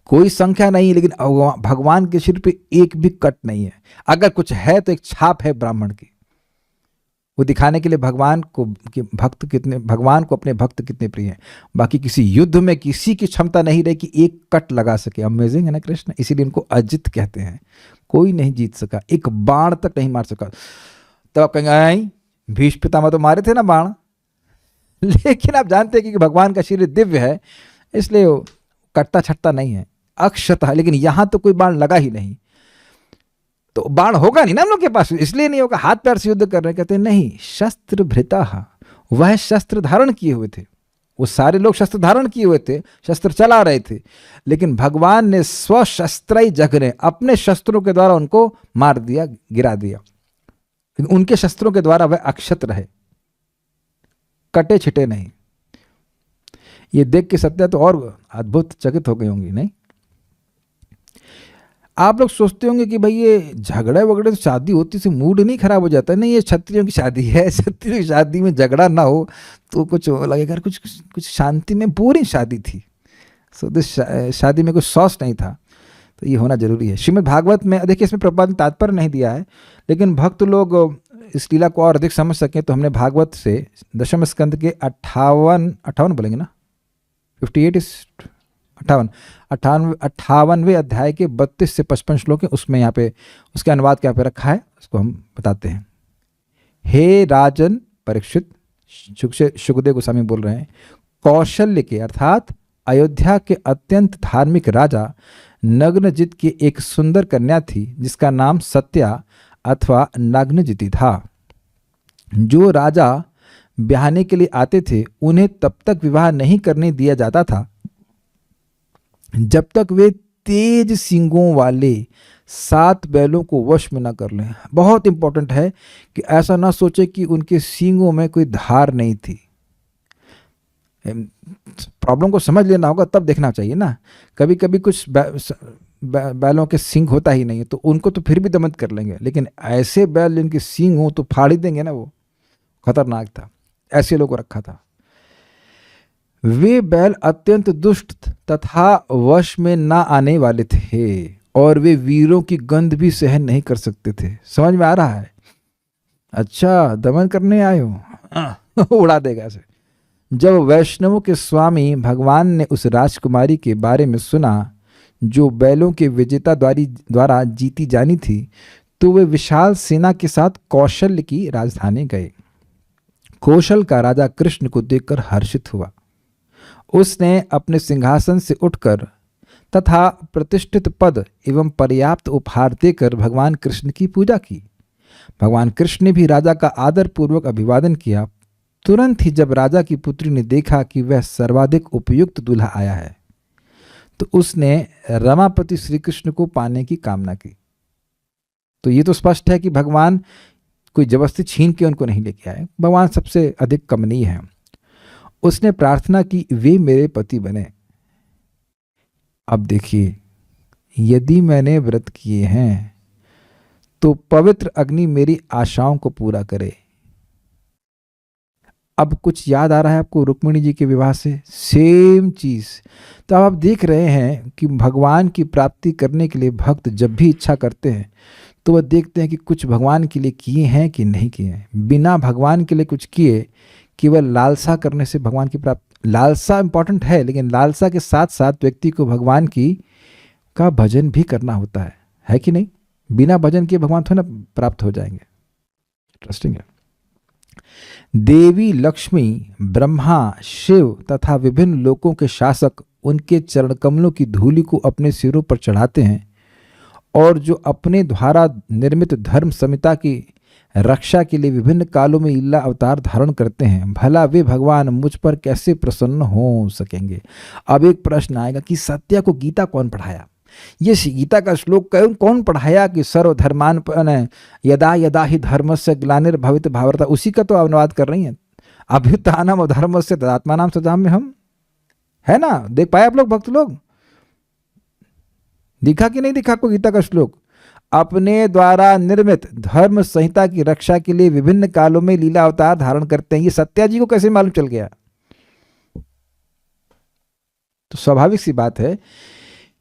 कोई संख्या नहीं, लेकिन भगवान के शरीर पे एक भी कट नहीं है। अगर कुछ है तो एक छाप है ब्राह्मण की, वो दिखाने के लिए भगवान को कि भगवान को अपने भक्त कितने प्रिय हैं। बाकी किसी युद्ध में किसी की क्षमता नहीं रही कि एक कट लगा सके। अमेजिंग है ना कृष्ण, इसीलिए इनको अजित कहते हैं। कोई नहीं जीत सका, एक बाण तक नहीं मार सका। तो आप कहेंगे भीष्म पितामह तो मारे थे ना बाण, लेकिन आप जानते हैं कि भगवान का शरीर दिव्य है, इसलिए वो कटता छटता नहीं है, अक्षतः। लेकिन यहां तो कोई बाण लगा ही नहीं, तो बाण होगा नहीं ना हम लोग के पास, इसलिए नहीं होगा। हाथ पैर से युद्ध कर रहे, कहते हैं नहीं, शस्त्र भृता, वह शस्त्र धारण किए हुए थे, वो सारे लोग शस्त्र धारण किए हुए थे, शस्त्र चला रहे थे। लेकिन भगवान ने स्वशस्त्र जघने, अपने शस्त्रों के द्वारा उनको मार दिया, गिरा दिया। उनके शस्त्रों के द्वारा वह अक्षत रहे, कटे छिटे नहीं। ये देख के सत्या तो और अद्भुत चकित हो गई होंगी, नहीं? आप लोग सोचते होंगे कि भाई ये झगड़े वगड़े तो शादी होती से मूड नहीं खराब हो जाता है। नहीं, ये क्षत्रियों की शादी है, क्षत्रियों की शादी में झगड़ा ना हो तो कुछ लगेगा, कुछ शांति में बोरिंग शादी थी। सो दिस शादी में कुछ सॉस नहीं था, तो ये होना जरूरी है। श्रीमद् भागवत में देखिए, इसमें प्रभुपाद ने तात्पर्य नहीं दिया है, लेकिन भक्त लोग इस लीला को और अधिक समझ सकें तो हमने भागवत से दशम स्कंद के 58 बोलेंगे ना, 58 इस 58वें अध्याय के 32 से 55 श्लोक है, उसमें यहाँ पे उसके अनुवाद क्या पे रखा है उसको हम बताते हैं। हे राजन परीक्षित, सुखदेव गोस्वामी बोल रहे हैं, कौशल्य के अर्थात अयोध्या के अत्यंत धार्मिक राजा नग्नजित की एक सुंदर कन्या थी जिसका नाम सत्या अथवा नग्नजिति था। जो राजा ब्याहने के लिए आते थे उन्हें तब तक विवाह नहीं करने दिया जाता था जब तक वे तेज सींगों वाले 7 बैलों को वश में न कर लें। बहुत इंपॉर्टेंट है कि ऐसा ना सोचे कि उनके सींगों में कोई धार नहीं थी। प्रॉब्लम को समझ लेना होगा तब देखना चाहिए ना। कभी कभी कुछ बैलों के सींग होता ही नहीं है तो उनको तो फिर भी दमन कर लेंगे, लेकिन ऐसे बैल जिनके सींग हो तो फाड़ ही देंगे ना, वो खतरनाक था। ऐसे लोगों को रखा था। वे बैल अत्यंत दुष्ट तथा वश में ना आने वाले थे और वे वीरों की गंध भी सहन नहीं कर सकते थे। समझ में आ रहा है? अच्छा, दमन करने आए हो, उड़ा देगा ऐसे। जब वैष्णवों के स्वामी भगवान ने उस राजकुमारी के बारे में सुना जो बैलों के विजेता द्वारा जीती जानी थी तो वे विशाल सेना के साथ कौशल्य की राजधानी गए। कौशल का राजा कृष्ण को देखकर हर्षित हुआ। उसने अपने सिंहासन से उठकर तथा प्रतिष्ठित पद एवं पर्याप्त उपहार देकर भगवान कृष्ण की पूजा की। भगवान कृष्ण ने भी राजा का आदर पूर्वक अभिवादन किया। तुरंत ही जब राजा की पुत्री ने देखा कि वह सर्वाधिक उपयुक्त दूल्हा आया है तो उसने रमापति श्री कृष्ण को पाने की कामना की। तो ये तो स्पष्ट है कि भगवान कोई जबरदस्ती छीन के उनको नहीं लेके आए, भगवान सबसे अधिक कमनीय है। उसने प्रार्थना की वे मेरे पति बने। अब देखिए, यदि मैंने व्रत किए हैं तो पवित्र अग्नि मेरी आशाओं को पूरा करे। अब कुछ याद आ रहा है आपको रुक्मिणी जी के विवाह से? सेम चीज। तो अब आप देख रहे हैं कि भगवान की प्राप्ति करने के लिए भक्त जब भी इच्छा करते हैं तो वह देखते हैं कि कुछ भगवान के लिए किए हैं कि नहीं किए हैं। बिना भगवान के लिए कुछ किए केवल लालसा करने से भगवान की प्राप्ति, लालसा इंपॉर्टेंट है लेकिन लालसा के साथ साथ व्यक्ति को भगवान का भजन भी करना होता है कि नहीं? बिना भजन किए भगवान थोड़ा ना प्राप्त हो जाएंगे। इंटरेस्टिंग है। देवी लक्ष्मी, ब्रह्मा, शिव तथा विभिन्न लोकों के शासक उनके चरण कमलों की धूलि को अपने सिरों पर चढ़ाते हैं और जो अपने द्वारा निर्मित धर्म संहिता की रक्षा के लिए विभिन्न कालों में लीला अवतार धारण करते हैं, भला वे भगवान मुझ पर कैसे प्रसन्न हो सकेंगे? अब एक प्रश्न आएगा कि सत्या को गीता कौन पढ़ाया? ये गीता का श्लोक कौन पढ़ाया कि सर्वधर्मान यदा यदा ही धर्मस्य ग्लानिर्भवित भावरता, उसी का तो अनुवाद कर रही हैं। अभ्युत्थानम धर्मस्य तदात्मानां सृजाम्यहम्, हम है ना? देख पाए आप लोग, भक्त लोग? दिखा कि नहीं दिखा आपको गीता का श्लोक? अपने द्वारा निर्मित धर्म संहिता की रक्षा के लिए विभिन्न कालों में लीला अवतार धारण करते हैं। ये सत्या जी को कैसे मालूम चल गया? तो स्वाभाविक सी बात है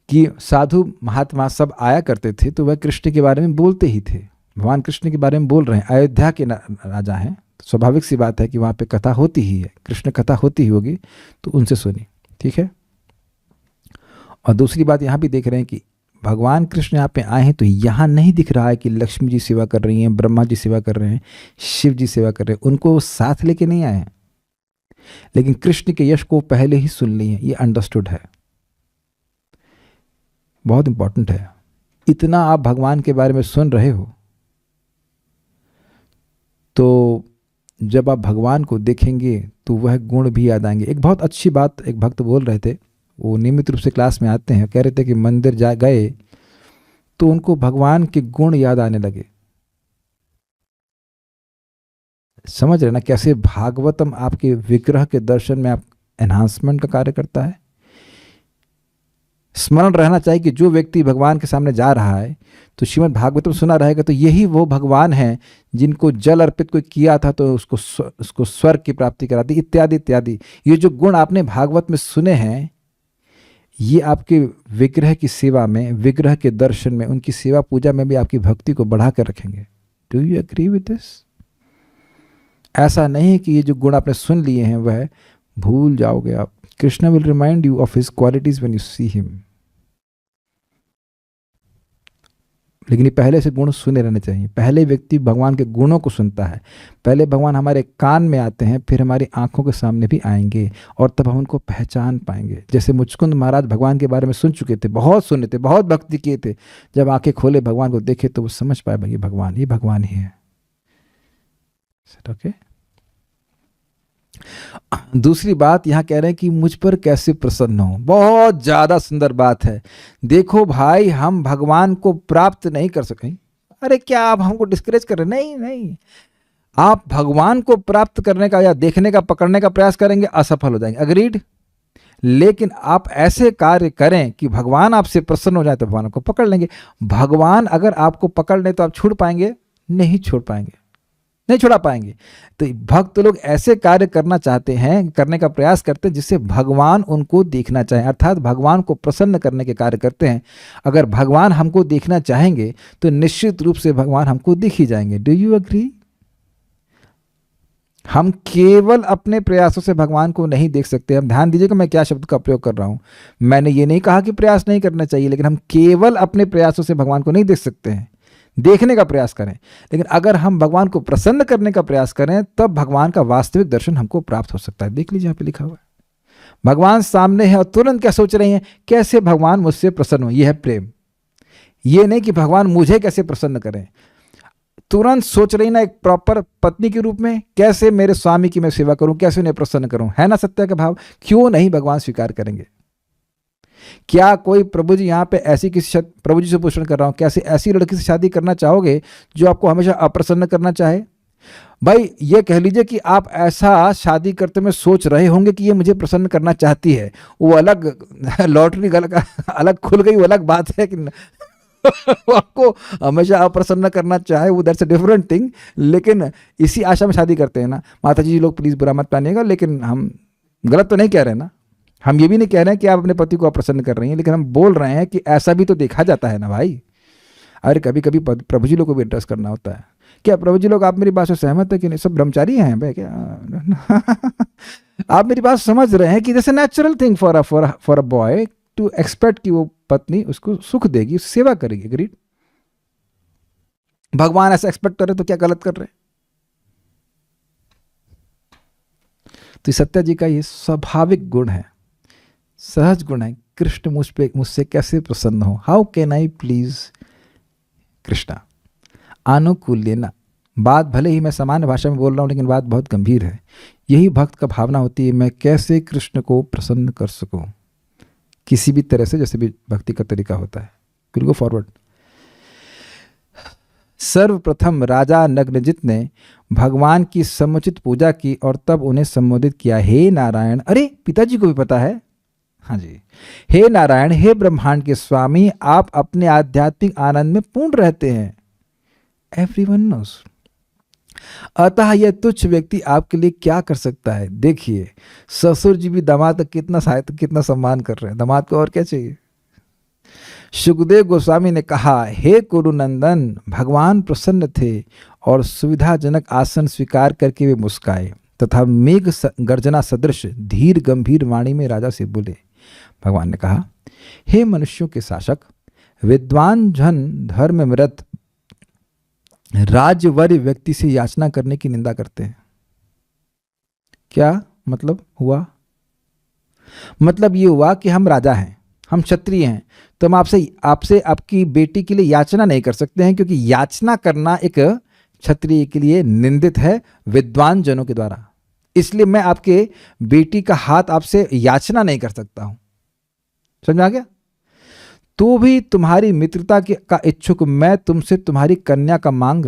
कि साधु महात्मा सब आया करते थे तो वह कृष्ण के बारे में बोलते ही थे। भगवान कृष्ण के बारे में बोल रहे हैं, अयोध्या के राजा हैं, तो स्वाभाविक सी बात है कि वहाँ पे कथा होती ही है, कृष्ण कथा होती ही होगी, तो उनसे सुनी। ठीक है। और दूसरी बात यहाँ भी देख रहे हैं कि भगवान कृष्ण यहाँ पे आए हैं तो यहाँ नहीं दिख रहा है कि लक्ष्मी जी सेवा कर रही हैं, ब्रह्मा जी सेवा कर रहे हैं, शिव जी सेवा कर रहे हैं, उनको साथ लेके नहीं आए हैं, लेकिन कृष्ण के यश को पहले ही सुन लिए हैं। ये अंडरस्टूड है, बहुत इंपॉर्टेंट है। इतना आप भगवान के बारे में सुन रहे हो तो जब आप भगवान को देखेंगे तो वह गुण भी याद आएंगे। एक बहुत अच्छी बात एक भक्त बोल रहे थे, वो नियमित रूप से क्लास में आते हैं, कह रहे थे कि मंदिर जा गए तो उनको भगवान के गुण याद आने लगे। समझ रहे ना कैसे भागवतम आपके विग्रह के दर्शन में आप एनहांसमेंट का कार्य करता है। स्मरण रहना चाहिए कि जो व्यक्ति भगवान के सामने जा रहा है तो श्रीमद् भागवतम सुना रहेगा तो यही वो भगवान हैं जिनको जल अर्पित कोई किया था तो उसको स्वर्ग की प्राप्ति करा दी, इत्यादि इत्यादि। ये जो गुण आपने भागवत में सुने हैं ये आपके विग्रह की सेवा में, विग्रह के दर्शन में, उनकी सेवा पूजा में भी आपकी भक्ति को बढ़ा कर रखेंगे। Do you agree with this? ऐसा नहीं कि ये जो गुण आपने सुन लिए हैं वह भूल जाओगे आप। Krishna will remind you of his qualities when you see him. लेकिन ये पहले से गुण सुने रहने चाहिए। पहले व्यक्ति भगवान के गुणों को सुनता है, पहले भगवान हमारे कान में आते हैं, फिर हमारी आंखों के सामने भी आएंगे और तब हम उनको पहचान पाएंगे। जैसे मुचकुंद महाराज भगवान के बारे में सुन चुके थे, बहुत सुने थे, बहुत भक्ति किए थे, जब आंखें खोले भगवान को देखे तो वो समझ पाए भाई ये भगवान ही है। ओके। दूसरी बात यहाँ कह रहे हैं कि मुझ पर कैसे प्रसन्न हो। बहुत ज्यादा सुंदर बात है। देखो भाई, हम भगवान को प्राप्त नहीं कर सकें। अरे क्या आप हमको डिस्करेज कर रहे हैं? नहीं नहीं, आप भगवान को प्राप्त करने का या देखने का, पकड़ने का प्रयास करेंगे, असफल हो जाएंगे। अग्रीड। लेकिन आप ऐसे कार्य करें कि भगवान आपसे प्रसन्न हो जाए तो भगवान को पकड़ लेंगे। भगवान अगर आपको पकड़ ले तो आप छूट पाएंगे? नहीं छोड़ पाएंगे, नहीं छुड़ा पाएंगे। तो भक्त लोग ऐसे कार्य करना चाहते हैं, करने का प्रयास करते हैं जिससे भगवान उनको देखना चाहे, अर्थात भगवान को प्रसन्न करने के कार्य करते हैं। अगर भगवान हमको देखना चाहेंगे तो निश्चित रूप से भगवान हमको दिख ही जाएंगे। Do you agree? हम केवल अपने प्रयासों से भगवान को नहीं देख सकते। हम ध्यान दीजिएगा मैं क्या शब्द का प्रयोग कर रहा हूं। मैंने ये नहीं कहा कि प्रयास नहीं करना चाहिए, लेकिन हम केवल अपने प्रयासों से भगवान को नहीं देख सकते हैं। देखने का प्रयास करें, लेकिन अगर हम भगवान को प्रसन्न करने का प्रयास करें तब भगवान का वास्तविक दर्शन हमको प्राप्त हो सकता है। देख लीजिए यहाँ पे लिखा हुआ है, भगवान सामने है और तुरंत क्या सोच रही हैं? कैसे भगवान मुझसे प्रसन्न हो। यह है प्रेम। ये नहीं कि भगवान मुझे कैसे प्रसन्न करें, तुरंत सोच रही ना एक प्रॉपर पत्नी के रूप में, कैसे मेरे स्वामी की मैं सेवा करूं, कैसे उन्हें प्रसन्न करूं। है ना सत्य का भाव? क्यों नहीं भगवान स्वीकार करेंगे? क्या कोई प्रभु जी यहाँ पे ऐसी किसी, प्रभु जी से प्रश्न कर रहा हूँ, कैसे ऐसी लड़की से शादी करना चाहोगे जो आपको हमेशा अप्रसन्न करना चाहे? भाई ये कह लीजिए कि आप ऐसा शादी करते में सोच रहे होंगे कि ये मुझे प्रसन्न करना चाहती है, वो अलग लॉटरी अलग खुल गई, वो अलग बात है कि वो आपको हमेशा अप्रसन्न करना चाहे, वो दैट्स अ डिफरेंट थिंग। लेकिन इसी आशा में शादी करते हैं ना। माता जी लोग प्लीज बुरा मत मानिएगा, लेकिन हम गलत तो नहीं कह रहे ना। हम ये भी नहीं कह रहे हैं कि आप अपने पति को अप्रसन्न कर रही हैं, लेकिन हम बोल रहे हैं कि ऐसा भी तो देखा जाता है ना भाई। अरे कभी कभी प्रभु जी लोग को भी एड्रेस करना होता है। क्या प्रभु जी लोग, आप मेरी बात से सहमत है कि नहीं? सब ब्रह्मचारी हैं भाई क्या? आप मेरी बात समझ रहे हैं कि जैसे natural thing for a boy to expect कि वो पत्नी उसको सुख देगी, उसकी सेवा करेगी। अग्रीड। भगवान ऐसा एक्सपेक्ट कर रहे तो क्या गलत कर रहे? तो सत्य जी का ये स्वाभाविक गुण है, सहज गुण है। कृष्ण मुझसे कैसे प्रसन्न हो, how can I please Krishna. आनुकूल लेना। बात भले ही मैं सामान्य भाषा में बोल रहा हूं, लेकिन बात बहुत गंभीर है। यही भक्त का भावना होती है, मैं कैसे कृष्ण को प्रसन्न कर सकूं किसी भी तरह से, जैसे भी भक्ति का तरीका होता है। Will go forward. सर्वप्रथम राजा नग्नजित ने भगवान की समुचित पूजा की और तब उन्हें संबोधित किया, हे नारायण। अरे पिताजी को भी पता है। हाँ जी। हे नारायण, हे ब्रह्मांड के स्वामी, आप अपने आध्यात्मिक आनंद में पूर्ण रहते हैं। Everyone knows. अतः यह तुच्छ व्यक्ति आपके लिए क्या कर सकता है? देखिए ससुर जी भी दामाद का कितना सहायता, कितना सम्मान कर रहे हैं। दामाद को और क्या चाहिए? सुखदेव गोस्वामी ने कहा, हे कुरुनंदन, भगवान प्रसन्न थे और सुविधाजनक आसन स्वीकार करके वे मुस्काए तथा मेघ गर्जना सदृश धीर गंभीर वाणी में राजा से बोले। भगवान ने कहा, हे मनुष्यों के शासक, विद्वान जन धर्म मृत राजवर्य व्यक्ति से याचना करने की निंदा करते हैं। क्या मतलब हुआ? मतलब ये हुआ कि हम राजा हैं, हम क्षत्रिय हैं, तो हम आपसे आपकी बेटी के लिए याचना नहीं कर सकते हैं, क्योंकि याचना करना एक क्षत्रिय के लिए निंदित है विद्वान जनों के द्वारा। इसलिए मैं आपके बेटी का हाथ आपसे याचना नहीं कर सकता हूं। समझ आ गया? तो भी तुम्हारी मित्रता का इच्छुक मैं तुमसे तुम्हारी कन्या का मांग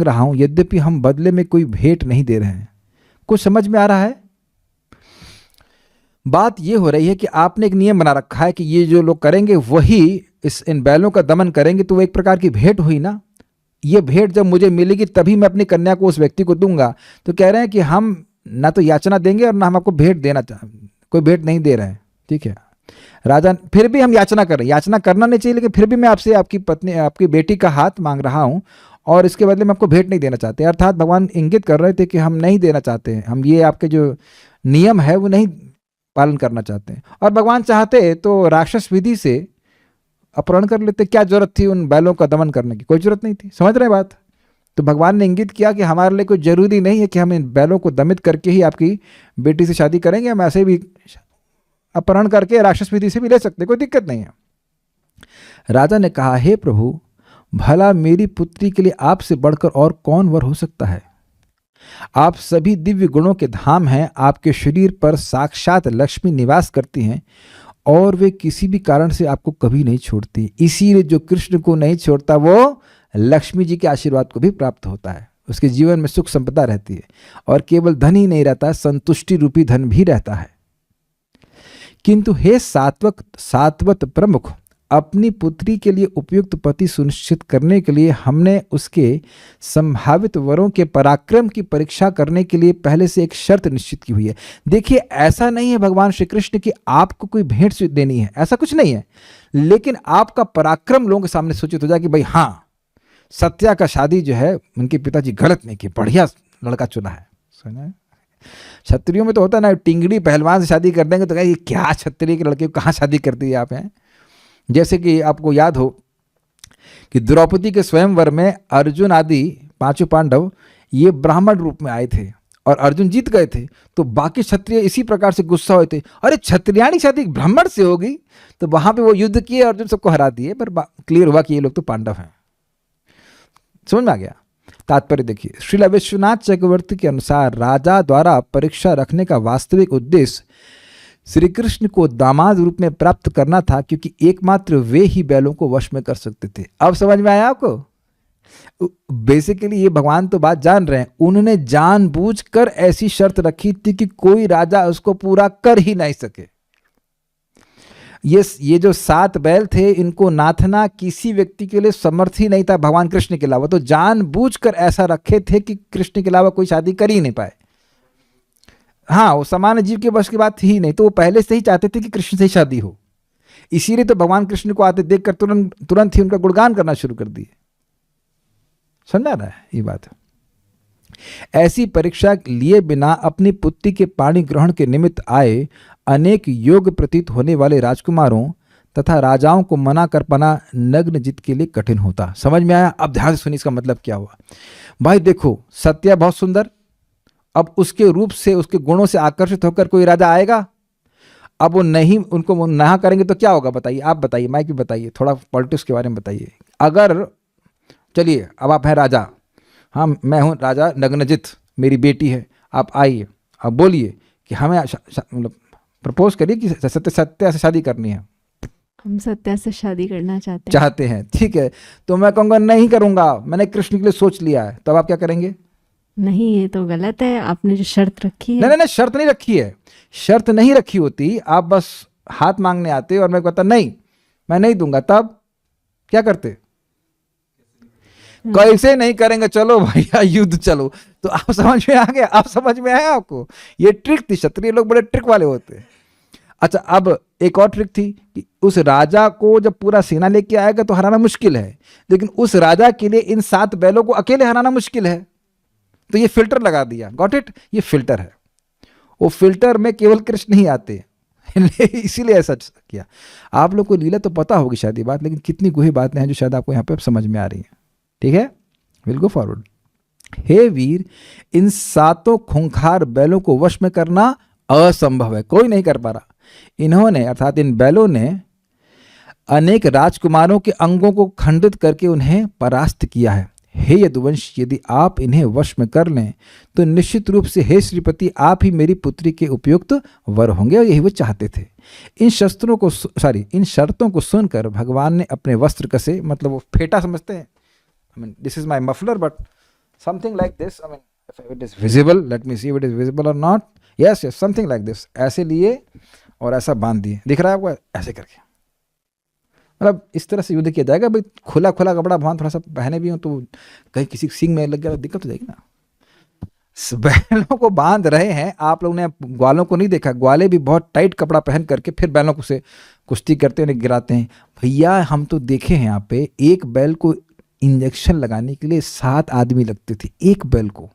रहा हूं, यद्यपि हम बदले में कोई भेंट नहीं दे रहे हैं। कुछ समझ में आ रहा है? बात यह हो रही है कि आपने एक नियम बना रखा है कि ये जो लोग करेंगे वही इन बैलों का दमन करेंगे, तो वो एक प्रकार की भेंट हुई ना। ये भेंट जब मुझे मिलेगी तभी मैं अपनी कन्या को उस व्यक्ति को दूंगा। तो कह रहे हैं कि हम ना तो याचना देंगे और ना हम आपको भेंट देना कोई भेंट नहीं दे रहे हैं। ठीक है राजा, फिर भी हम याचना कर रहे हैं। याचना करना नहीं चाहिए, लेकिन फिर भी मैं आपसे आपकी बेटी का हाथ मांग रहा हूं और इसके बदले में आपको भेंट नहीं देना चाहते। अर्थात भगवान इंगित कर रहे थे कि हम नहीं देना चाहते हैं, हम ये आपके जो नियम है वो नहीं पालन करना चाहते हैं। और भगवान चाहते तो राक्षस विधि से अपहरण कर लेते, क्या जरूरत थी उन बैलों का दमन करने की, कोई जरूरत नहीं थी। समझ रहे बात? तो भगवान ने इंगित किया कि हमारे लिए कोई जरूरी नहीं है कि हम इन बैलों को दमित करके ही आपकी बेटी से शादी करेंगे, हम ऐसे भी अपहरण करके राक्षस विधि से भी ले सकते, कोई दिक्कत नहीं है। राजा ने कहा, हे प्रभु, भला मेरी पुत्री के लिए आपसे बढ़कर और कौन वर हो सकता है? आप सभी दिव्य गुणों के धाम हैं, आपके शरीर पर साक्षात लक्ष्मी निवास करती हैं और वे किसी भी कारण से आपको कभी नहीं छोड़ती। इसीलिए जो कृष्ण को नहीं छोड़ता वो लक्ष्मी जी के आशीर्वाद को भी प्राप्त होता है, उसके जीवन में सुख संपदा रहती है और केवल धन ही नहीं रहता, संतुष्टि रूपी धन भी रहता है। किंतु हे सात्वत प्रमुख, अपनी पुत्री के लिए उपयुक्त पति सुनिश्चित करने के लिए हमने उसके संभावित वरों के पराक्रम की परीक्षा करने के लिए पहले से एक शर्त निश्चित की हुई है। देखिए, ऐसा नहीं है भगवान श्री कृष्ण की आपको कोई भेंट देनी है, ऐसा कुछ नहीं है, लेकिन आपका पराक्रम लोगों के सामने सूचित हो जाए कि भाई हाँ, सत्या का शादी जो है उनके पिताजी गलत नहीं की, बढ़िया लड़का चुना है। सुना, क्षत्रियों में तो होता है ना, टिंगड़ी पहलवान से शादी कर देंगे तो ये क्या क्षत्रिय के लड़के को कहाँ शादी कर दी आप हैं। जैसे कि आपको याद हो कि द्रौपदी के स्वयंवर में अर्जुन आदि पांचों पांडव ये ब्राह्मण रूप में आए थे और अर्जुन जीत गए थे, तो बाकी क्षत्रिय इसी प्रकार से गुस्सा हुए थे, अरे क्षत्रियाणी शादी ब्राह्मण से होगी। तो वहां पे वो युद्ध किए, अर्जुन सबको हरा दिए, पर क्लियर हुआ कि ये लोग तो पांडव हैं। समझ में आ गया? तात्पर्य देखिए, श्रील विश्वनाथ चक्रवर्ती के अनुसार राजा द्वारा परीक्षा रखने का वास्तविक उद्देश्य श्री कृष्ण को दामाद रूप में प्राप्त करना था, क्योंकि एकमात्र वे ही बैलों को वश में कर सकते थे। अब समझ में आया आपको? बेसिकली ये भगवान तो बात जान रहे हैं, उन्होंने जानबूझकर ऐसी शर्त रखी थी कि कोई राजा उसको पूरा कर ही नहीं सके। ये जो 7 बैल थे, इनको नाथना किसी व्यक्ति के लिए समर्थ ही नहीं था भगवान कृष्ण के अलावा, तो जानबूझकर ऐसा रखे थे कि कृष्ण के अलावा कोई शादी कर ही नहीं पाए। हाँ, वो सामान्य जीव के बस की बात थी ही नहीं, तो वो पहले से ही चाहते थे कि कृष्ण से ही शादी हो। इसीलिए तो भगवान कृष्ण को आते देखकर तुरंत ही उनका गुणगान करना शुरू कर दिए। समझा रहा है ये बात? ऐसी परीक्षा लिए बिना अपनी पुत्री के पाणी ग्रहण के निमित्त आए अनेक योग प्रतीत होने वाले राजकुमारों तथा राजाओं को मना कर पाना नग्न जित के लिए कठिन होता। समझ में आया? अब ध्यान से सुनिए इसका मतलब क्या हुआ। भाई देखो, सत्या बहुत सुंदर, अब उसके रूप से, उसके गुणों से आकर्षित होकर कोई राजा आएगा, अब वो नहीं, उनको ना करेंगे तो क्या होगा बताइए? आप बताइए, माइक भी बताइए, थोड़ा पॉलिटिक्स के बारे में बताइए। अगर चलिए, अब आप हैं राजा, हाँ मैं हूँ राजा नग्नजित, मेरी बेटी है, आप आइए, अब बोलिए कि हमें मतलब प्रपोज करिए कि सत्या से शादी करनी है। हम सत्या से शादी करना चाहते हैं, ठीक है। तो मैं कहूँगा नहीं करूँगा, मैंने कृष्ण के लिए सोच लिया है, तब आप क्या करेंगे? नहीं, ये तो गलत है, आपने जो शर्त रखी है। नहीं, शर्त नहीं रखी है, शर्त नहीं रखी होती, आप बस हाथ मांगने आते और मैं कहता नहीं, मैं नहीं दूंगा, तब क्या करते? कैसे नहीं करेंगे, चलो भैया युद्ध चलो। तो आप समझ में आ गया? आप समझ में आया आपको? ये ट्रिक थी, क्षत्रिय लोग बड़े ट्रिक वाले होते हैं। अच्छा, अब एक और ट्रिक थी कि उस राजा को जब पूरा सेना लेके आएगा तो हराना मुश्किल है, लेकिन उस राजा के लिए इन 7 बैलों को अकेले हराना मुश्किल है, तो ये फिल्टर लगा दिया। Got it? ये फिल्टर है, वो फिल्टर में केवल कृष्ण ही आते इसीलिए ऐसा किया। आप लोग को लीला तो पता होगी शायद ये बात, लेकिन कितनी गुही बातें हैं जो शायद आपको यहाँ पे समझ में आ रही हैं। ठीक है, विल गो फॉरवर्ड। हे वीर, इन 7 खूंखार बैलों को वश में करना असंभव है, कोई नहीं कर पा रहा। इन्होंने अर्थात इन बैलों ने अनेक राजकुमारों के अंगों को खंडित करके उन्हें परास्त किया है। हे यदुवंश, यदि आप इन्हें वश में कर लें तो निश्चित रूप से हे श्रीपति, आप ही मेरी पुत्री के उपयुक्त वर होंगे, और यही वो चाहते थे। इन शर्तों को सुनकर भगवान ने अपने वस्त्र कसे, मतलब वो फेटा समझते हैं, I mean, this is my muffler, but something like this. I mean, if it is visible, let me see if it is visible or not. Yes, something like this. ऐसे लिए और ऐसा बांध दिए, दिख रहा है आपको? ऐसे करके, मतलब इस तरह से युद्ध किया जाएगा। भाई खुला कपड़ा भगवान थोड़ा सा पहने भी हो तो कहीं किसी सींग में लग गया तो दिक्कत हो जाएगी ना। बैलों को बांध रहे हैं, आप लोगों ने ग्वालों को नहीं देखा, ग्वाले भी बहुत टाइट कपड़ा पहन करके फिर बैलों को से कुश्ती करते हैं, गिराते हैं। भैया हम तो देखे हैं यहाँ पे, एक बैल को इंजेक्शन लगाने के लिए 7 आदमी लगते थे एक बैल को।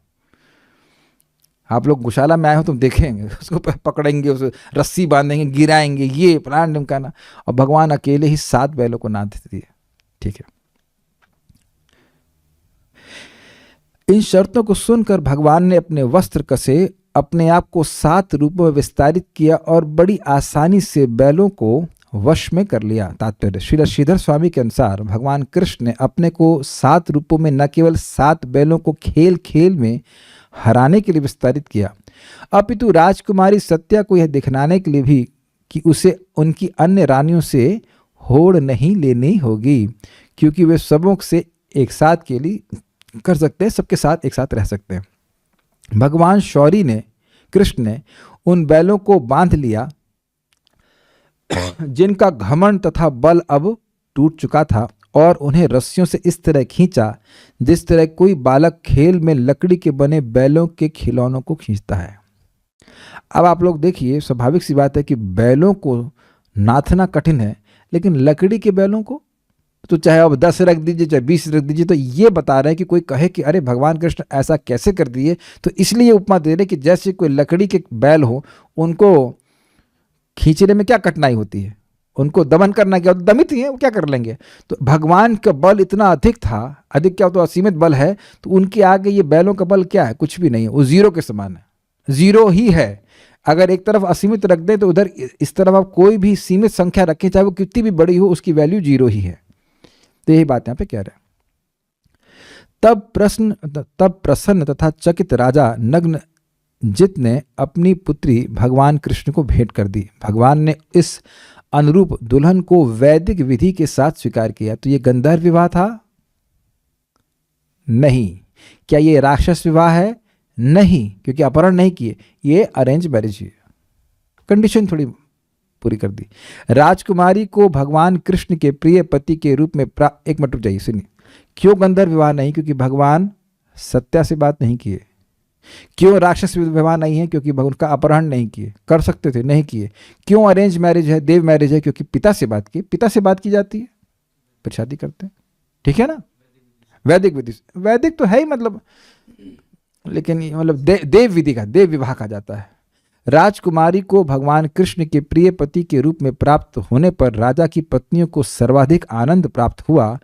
आप लोग गौशाला में आए हो तुम देखेंगे, उसको पकड़ेंगे, उसे रस्सी बांधेंगे, गिराएंगे, ये प्लान ढिमकाना, और भगवान अकेले ही 7 बैलों को नाथ दिए। ठीक है, इन शर्तों को सुनकर भगवान ने अपने वस्त्र कसे, अपने आप को 7 रूपों में विस्तारित किया और बड़ी आसानी से बैलों को वश में कर लिया। तात्पर्य, श्री श्रीधर स्वामी के अनुसार भगवान कृष्ण ने अपने को 7 रूपों में न केवल 7 बैलों को खेल खेल में हराने के लिए विस्तारित किया, अपितु राजकुमारी सत्या को यह दिखलाने के लिए भी कि उसे उनकी अन्य रानियों से होड़ नहीं लेनी होगी, क्योंकि वे सबों से एक साथ के लिए कर सकते हैं, सबके साथ एक साथ रह सकते हैं। भगवान शौरी ने, कृष्ण ने उन बैलों को बांध लिया जिनका घमंड तथा बल अब टूट चुका था, और उन्हें रस्सियों से इस तरह खींचा जिस तरह कोई बालक खेल में लकड़ी के बने बैलों के खिलौनों को खींचता है। अब आप लोग देखिए, स्वाभाविक सी बात है कि बैलों को नाथना कठिन है, लेकिन लकड़ी के बैलों को तो चाहे अब 10 रख दीजिए चाहे 20 रख दीजिए। तो ये बता रहे हैं कि कोई कहे कि अरे भगवान कृष्ण ऐसा कैसे कर दिए, तो इसलिए उपमा दे रहे कि जैसे कोई लकड़ी के बैल हो, उनको खींचने में क्या कठिनाई होती है, उनको दमन करना क्या, दमित ही है, वो क्या कर लेंगे। तो भगवान का बल इतना अधिक था, अधिक क्या तो असीमित बल है, तो उनके आगे ये बैलों का बल क्या है, कुछ भी नहीं है, वो जीरो के समान है, जीरो ही है। अगर एक तरफ असीमित रख दें तो उधर इस तरफ आप कोई भी सीमित संख्या रखें, चाहे वो कितनी भी बड़ी हो, उसकी वैल्यू जीरो ही है। तो यही बात यहाँ पे कह रहे हैं। तब प्रसन्न तथा चकित राजा नग्नजित ने अपनी पुत्री भगवान कृष्ण को भेंट कर दी। भगवान ने इस अनुरूप दुल्हन को वैदिक विधि के साथ स्वीकार किया। तो ये गंधर्व विवाह था? नहीं। क्या ये राक्षस विवाह है? नहीं, क्योंकि अपहरण नहीं किए, ये अरेंज मैरिज है। कंडीशन थोड़ी पूरी कर दी। राजकुमारी को भगवान कृष्ण के प्रिय पति के रूप में एक मिनट रुक जाइए, सुनिए। क्यों गंधर्व विवाह नहीं? क्योंकि भगवान सत्या से बात नहीं किए। क्यों राक्षस विवाह नहीं है? क्योंकि उनका अपहरण नहीं किए, कर सकते थे नहीं किए। क्यों अरेंज मैरिज है, देव मैरिज है? क्योंकि पिता से बात की, पिता से बात की जाती है फिर शादी करते हैं, ठीक है ना। वैदिक विधि, वैदिक तो है ही मतलब, लेकिन मतलब देव विधि का, देव विवाह कहा जाता है। राजकुमारी को भगवान कृष्ण के प्रिय पति के रूप में प्राप्त होने पर राजा की पत्नियों को सर्वाधिक आनंद प्राप्त हुआ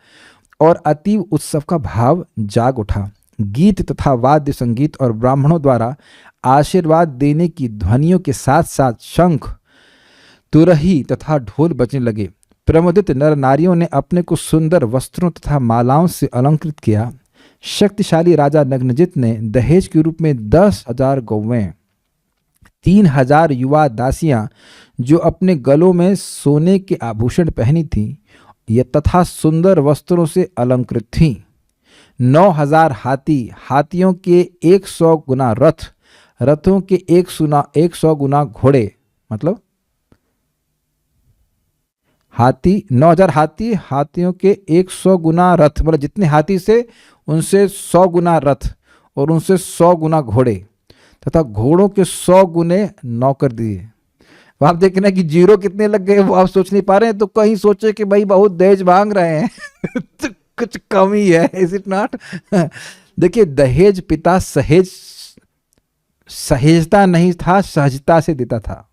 और अतीव उत्सव का भाव जाग उठा। गीत तथा वाद्य संगीत और ब्राह्मणों द्वारा आशीर्वाद देने की ध्वनियों के साथ साथ शंख, तुरही तथा ढोल बजने लगे। प्रमुदित नर नारियों ने अपने को सुंदर वस्त्रों तथा मालाओं से अलंकृत किया। शक्तिशाली राजा नग्नजित ने दहेज के रूप में 10,000 गौवें, 3,000 युवा दासियां जो अपने गलों में सोने के आभूषण पहनी थीं यह तथा सुंदर वस्त्रों से अलंकृत थीं, 9,000 हाथी, हाथियों के 100 गुना रथ, रथों के 100 गुना घोड़े, मतलब हाथी 9,000 हाथी, हाथियों के 100 गुना रथ, मतलब जितने हाथी से उनसे 100 गुना रथ और उनसे 100 गुना घोड़े तथा घोड़ों के 100 गुने नौकर दिए। आप देखना कि जीरो कितने लग गए वो आप सोच नहीं पा रहे हैं, तो कहीं सोचे कि भाई बहुत दहेज मांग रहे हैं तो कुछ कमी है, इज इट नॉट। देखिए दहेज पिता सहेजता नहीं था, सहजता से देता था।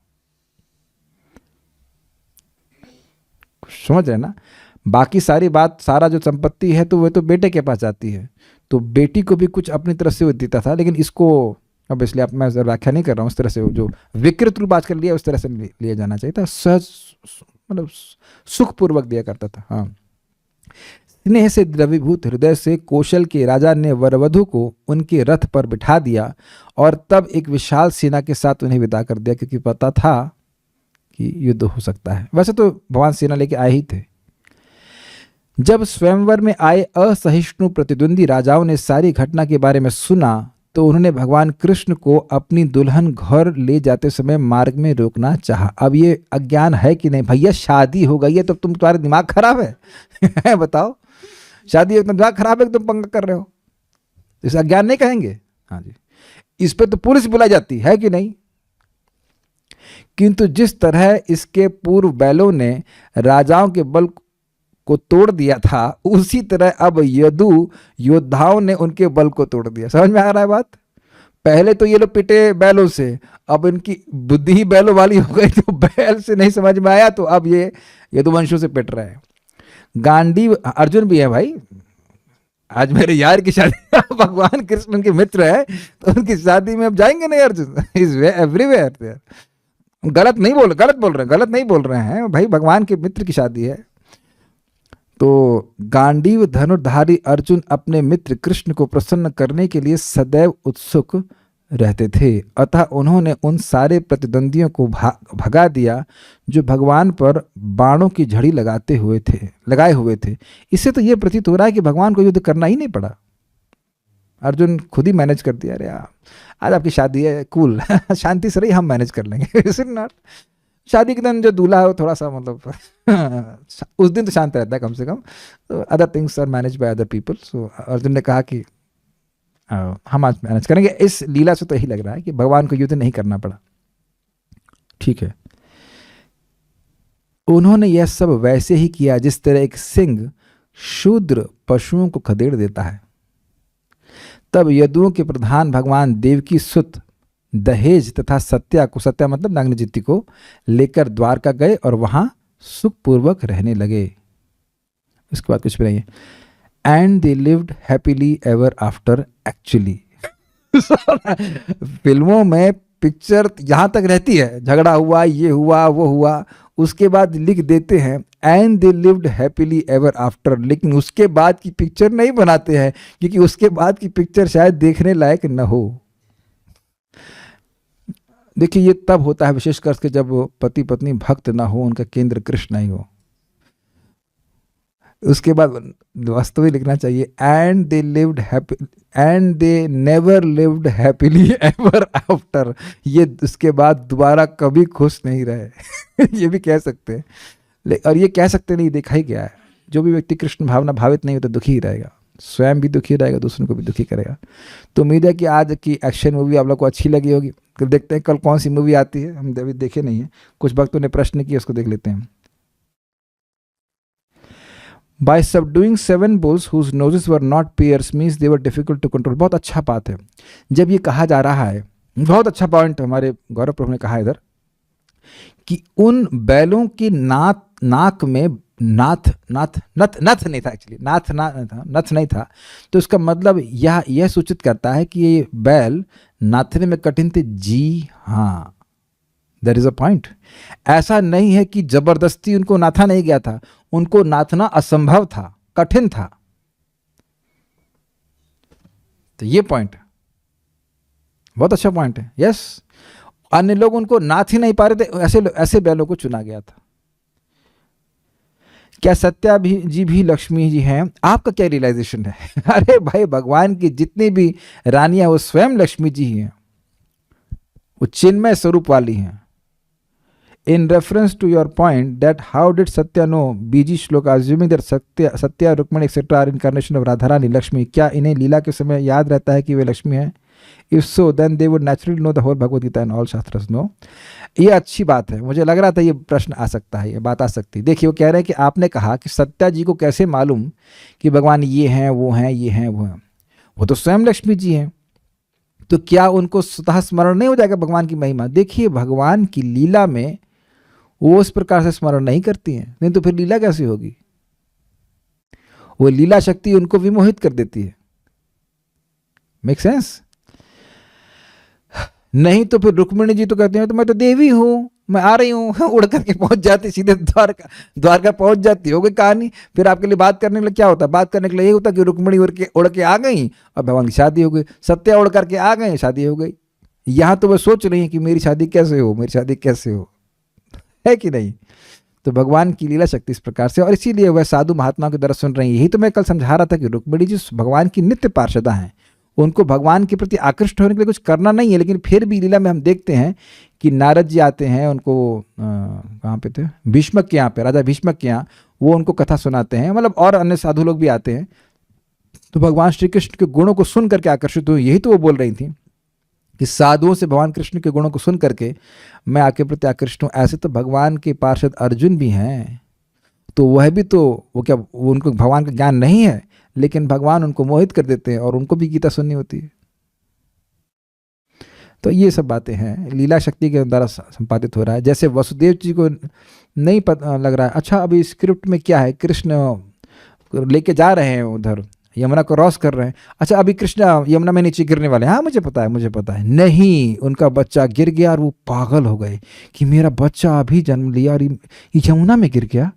समझ रहे ना। बाकी सारी बात, सारा जो संपत्ति है तो वो तो बेटे के पास जाती है, तो बेटी को भी कुछ अपनी तरफ से वो देता था। लेकिन इसको अब इसलिए आप, मैं व्याख्या नहीं कर रहा हूँ उस तरह से, जो विकृत रूप आजकल लिया उस तरह से लिया जाना चाहिए था। सहज मतलब सुखपूर्वक दिया करता था। हाँ, स्नेह से द्रवीभूत हृदय से कौशल के राजा ने वरवधु को उनके रथ पर बिठा दिया और तब एक विशाल सेना के साथ उन्हें विदा कर दिया, क्योंकि पता था कि युद्ध हो सकता है। वैसे तो भगवान सेना लेके आए ही थे। जब स्वयंवर में आए असहिष्णु प्रतिद्वंदी राजाओं ने सारी घटना के बारे में सुना तो उन्होंने भगवान कृष्ण को अपनी दुल्हन घर ले जाते समय मार्ग में रोकना चाहा। अब ये अज्ञान है कि नहीं? भैया शादी हो गई है तो तुम्हारा दिमाग खराब है बताओ, शादी दिमाग खराब है, तुम पंगा कर रहे हो, इसे अज्ञान नहीं कहेंगे? हाँ जी, इस पे तो पुलिस बुलाई जाती है कि नहीं। किंतु जिस तरह इसके पूर्व बैलों ने राजाओं के बल को तोड़ दिया था, उसी तरह अब यदु योद्धाओं ने उनके बल को तोड़ दिया। समझ में आ रहा है बात? पहले तो ये लोग पिटे बैलों से, अब इनकी बुद्धि ही बैलों वाली हो गई, तो बैल से नहीं समझ में आया, तो अब ये यदुवंशों से पिट रहे हैं। गांडीव अर्जुन भी है भाई। आज मेरे यार की शादी भगवान कृष्ण उनके मित्र है, तो उनकी शादी में अब जाएंगे नहीं अर्जुन? Is everywhere. गलत नहीं बोल रहे हैं भाई, भगवान के मित्र की शादी है। तो गांडीव धनुर्धारी अर्जुन अपने मित्र कृष्ण को प्रसन्न करने के लिए सदैव उत्सुक रहते थे, अतः उन्होंने उन सारे प्रतिद्वंदियों को भगा दिया जो भगवान पर बाणों की झड़ी लगाए हुए थे। इससे तो ये प्रतीत हो रहा है कि भगवान को युद्ध करना ही नहीं पड़ा, अर्जुन खुद ही मैनेज कर दिया। अरे यार, आज आपकी शादी है, कूल शांति से रही, हम मैनेज कर लेंगे। Is it not? शादी के दिन जो दूल्हा है वो थोड़ा सा मतलब उस दिन तो शांत रहता है कम से कम, तो other things are manage by other people. So Arjun ने कहा कि हम आज मैनेज करेंगे। इस लीला से तो यही लग रहा है कि भगवान को युद्ध नहीं करना पड़ा। ठीक है, उन्होंने यह सब वैसे ही किया जिस तरह एक सिंह शूद्र पशुओं को खदेड़ देता है। तब यदुओं के प्रधान भगवान देवकी सुत दहेज तथा सत्या मतलब नागनजित्ती को लेकर द्वारका गए और वहां सुखपूर्वक रहने लगे। इसके बाद कुछ भी नहीं है। And they lived happily ever after. Actually फिल्मों में पिक्चर जहां तक रहती है, झगड़ा हुआ, ये हुआ, वो हुआ, उसके बाद लिख देते हैं and they lived happily ever after, लेकिन उसके बाद की पिक्चर नहीं बनाते हैं, क्योंकि उसके बाद की पिक्चर शायद देखने लायक न हो। देखिए, ये तब होता है विशेष करके जब पति पत्नी भक्त ना हो, उनका केंद्र कृष्ण नहीं हो। उसके बाद वास्तविक लिखना चाहिए and they never lived happily ever after. ये उसके बाद दोबारा कभी खुश नहीं रहे। ये भी कह सकते हैं, और ये कह सकते नहीं, देखा ही गया है। जो भी व्यक्ति कृष्ण भावना भावित नहीं हो तो दुखी ही रहेगा, स्वयं भी दुखी रहेगा, दूसरों को भी दुखी करेगा। तो उम्मीद है कि आज की एक्शन मूवी आप लोग को अच्छी लगी होगी। देखते हैं कल कौन सी मूवी आती है, हम अभी देखे नहीं है। कुछ भक्तों ने प्रश्न किए, उसको देख लेते हैं। By subduing 7 bulls whose noses were not pierced means they were difficult to control। बहुत अच्छा बात है जब ये कहा जा रहा है, बहुत अच्छा पॉइंट हमारे गौरव प्रभु ने कहा इधर, कि उन बैलों की नाक में नथ नहीं था, एक्चुअली नथ नहीं था। तो इसका मतलब यह सूचित करता है कि ये बैल नाथने में कठिन थे। जी हाँ, देयर इज अ पॉइंट। ऐसा नहीं है कि जबरदस्ती उनको नाथा नहीं गया था, उनको नाथना असंभव था, कठिन था। तो ये पॉइंट बहुत अच्छा पॉइंट है। यस, अन्य लोग उनको नाथ ही नहीं पा रहे थे, ऐसे बैलों को चुना गया था। क्या सत्या जी भी लक्ष्मी जी हैं? आपका क्या रियलाइजेशन है? अरे भाई, भगवान की जितनी भी रानियां वो स्वयं लक्ष्मी जी ही हैं, वो चिन्मय स्वरूप वाली हैं। In reference to your point that how did Satya know बीजी श्लोक assuming that Satya Rukmini etc are incarnation of Radharani Lakshmi, क्या इन्हें लीला के समय याद रहता है कि वे लक्ष्मी हैं? If so, then they would naturally know the whole Bhagavad Gita and all Shastras know। ये अच्छी बात है, मुझे लग रहा था ये प्रश्न आ सकता है, ये बात आ सकती है। देखिए, वो कह रहे हैं कि आपने कहा कि सत्या जी को कैसे मालूम कि भगवान ये हैं, वो हैं, ये हैं, वो हैं? वो तो स्वयं लक्ष्मी जी हैं, तो क्या उनको स्वतः स्मरण नहीं हो जाएगा भगवान की महिमा? देखिए, भगवान की लीला में वो उस प्रकार से स्मरण नहीं करती हैं, नहीं तो फिर लीला कैसी होगी? वो लीला शक्ति उनको विमोहित कर देती है। Make sense? नहीं तो फिर रुक्मिणी जी तो कहते हैं तो मैं तो देवी हूं, मैं आ रही हूं, उड़ करके पहुंच जाती, सीधे द्वारका पहुंच जाती। हो गई कहानी। फिर आपके लिए बात करने के लिए क्या होता है? बात करने के लिए ये होता कि रुक्मिणी उड़ के आ गई और भगवान की शादी हो गई। सत्या उड़ करके आ गए, शादी हो गई। यहां तो वह सोच रही है कि मेरी शादी कैसे हो, मेरी शादी कैसे हो, है कि नहीं? तो भगवान की लीला शक्ति इस प्रकार से, और इसीलिए वह साधु महात्मा के दर्शन सुन रही है। यही तो मैं कल समझा रहा था कि रुक्मिणी जी भगवान की नित्य पार्षदा हैं, उनको भगवान के प्रति आकृष्ट होने के लिए कुछ करना नहीं है। लेकिन फिर भी लीला में हम देखते हैं कि नारद जी आते हैं, उनको कहाँ पे थे, भीष्मक के यहाँ पे, राजा भीष्मक के यहाँ, वो उनको कथा सुनाते हैं, मतलब और अन्य साधु लोग भी आते हैं। तो भगवान श्री कृष्ण के गुणों को सुन करके आकर्षित हुए। यही तो वो बोल रही थी कि साधुओं से भगवान कृष्ण के गुणों को सुन करके मैं आपके प्रति आकृष्ट हूँ। ऐसे तो भगवान के पार्षद अर्जुन भी हैं, तो वह भी तो वो क्या वो उनको भगवान का ज्ञान नहीं है, लेकिन भगवान उनको मोहित कर देते हैं और उनको भी गीता सुननी होती है। तो ये सब बातें हैं, लीला शक्ति के द्वारा संपादित हो रहा है। जैसे वसुदेव जी को नहीं पता लग रहा है, अच्छा अभी स्क्रिप्ट में क्या है, कृष्ण लेके जा रहे हैं उधर, यमुना को क्रॉस कर रहे हैं, अच्छा अभी कृष्ण यमुना में नीचे गिरने वाले हैं, हाँ मुझे पता है मुझे पता है, नहीं, उनका बच्चा गिर गया और वो पागल हो गए कि मेरा बच्चा अभी जन्म लिया और ये यमुना में गिर गया,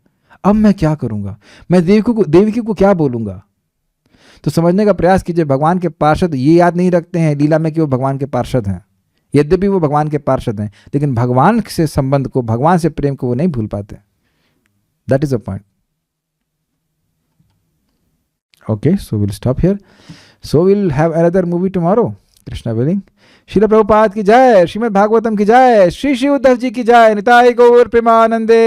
अब मैं क्या करूँगा, मैं देवकी को क्या बोलूँगा। तो समझने का प्रयास कीजिए, भगवान के पार्षद ये याद नहीं रखते हैं लीला में कि वो भगवान के पार्षद हैं, यद्यपि वो भगवान के पार्षद हैं, लेकिन भगवान से संबंध को, भगवान से प्रेम को वो नहीं भूल पाते। That is a point. Okay, so we'll stop here. So we'll have another movie tomorrow. Krishna willing. Srila Prabhupada की जय, श्रीमद् भागवतम की जय, श्री श्री उद्धव जी की जय, निताई गौर प्रेमानंदे।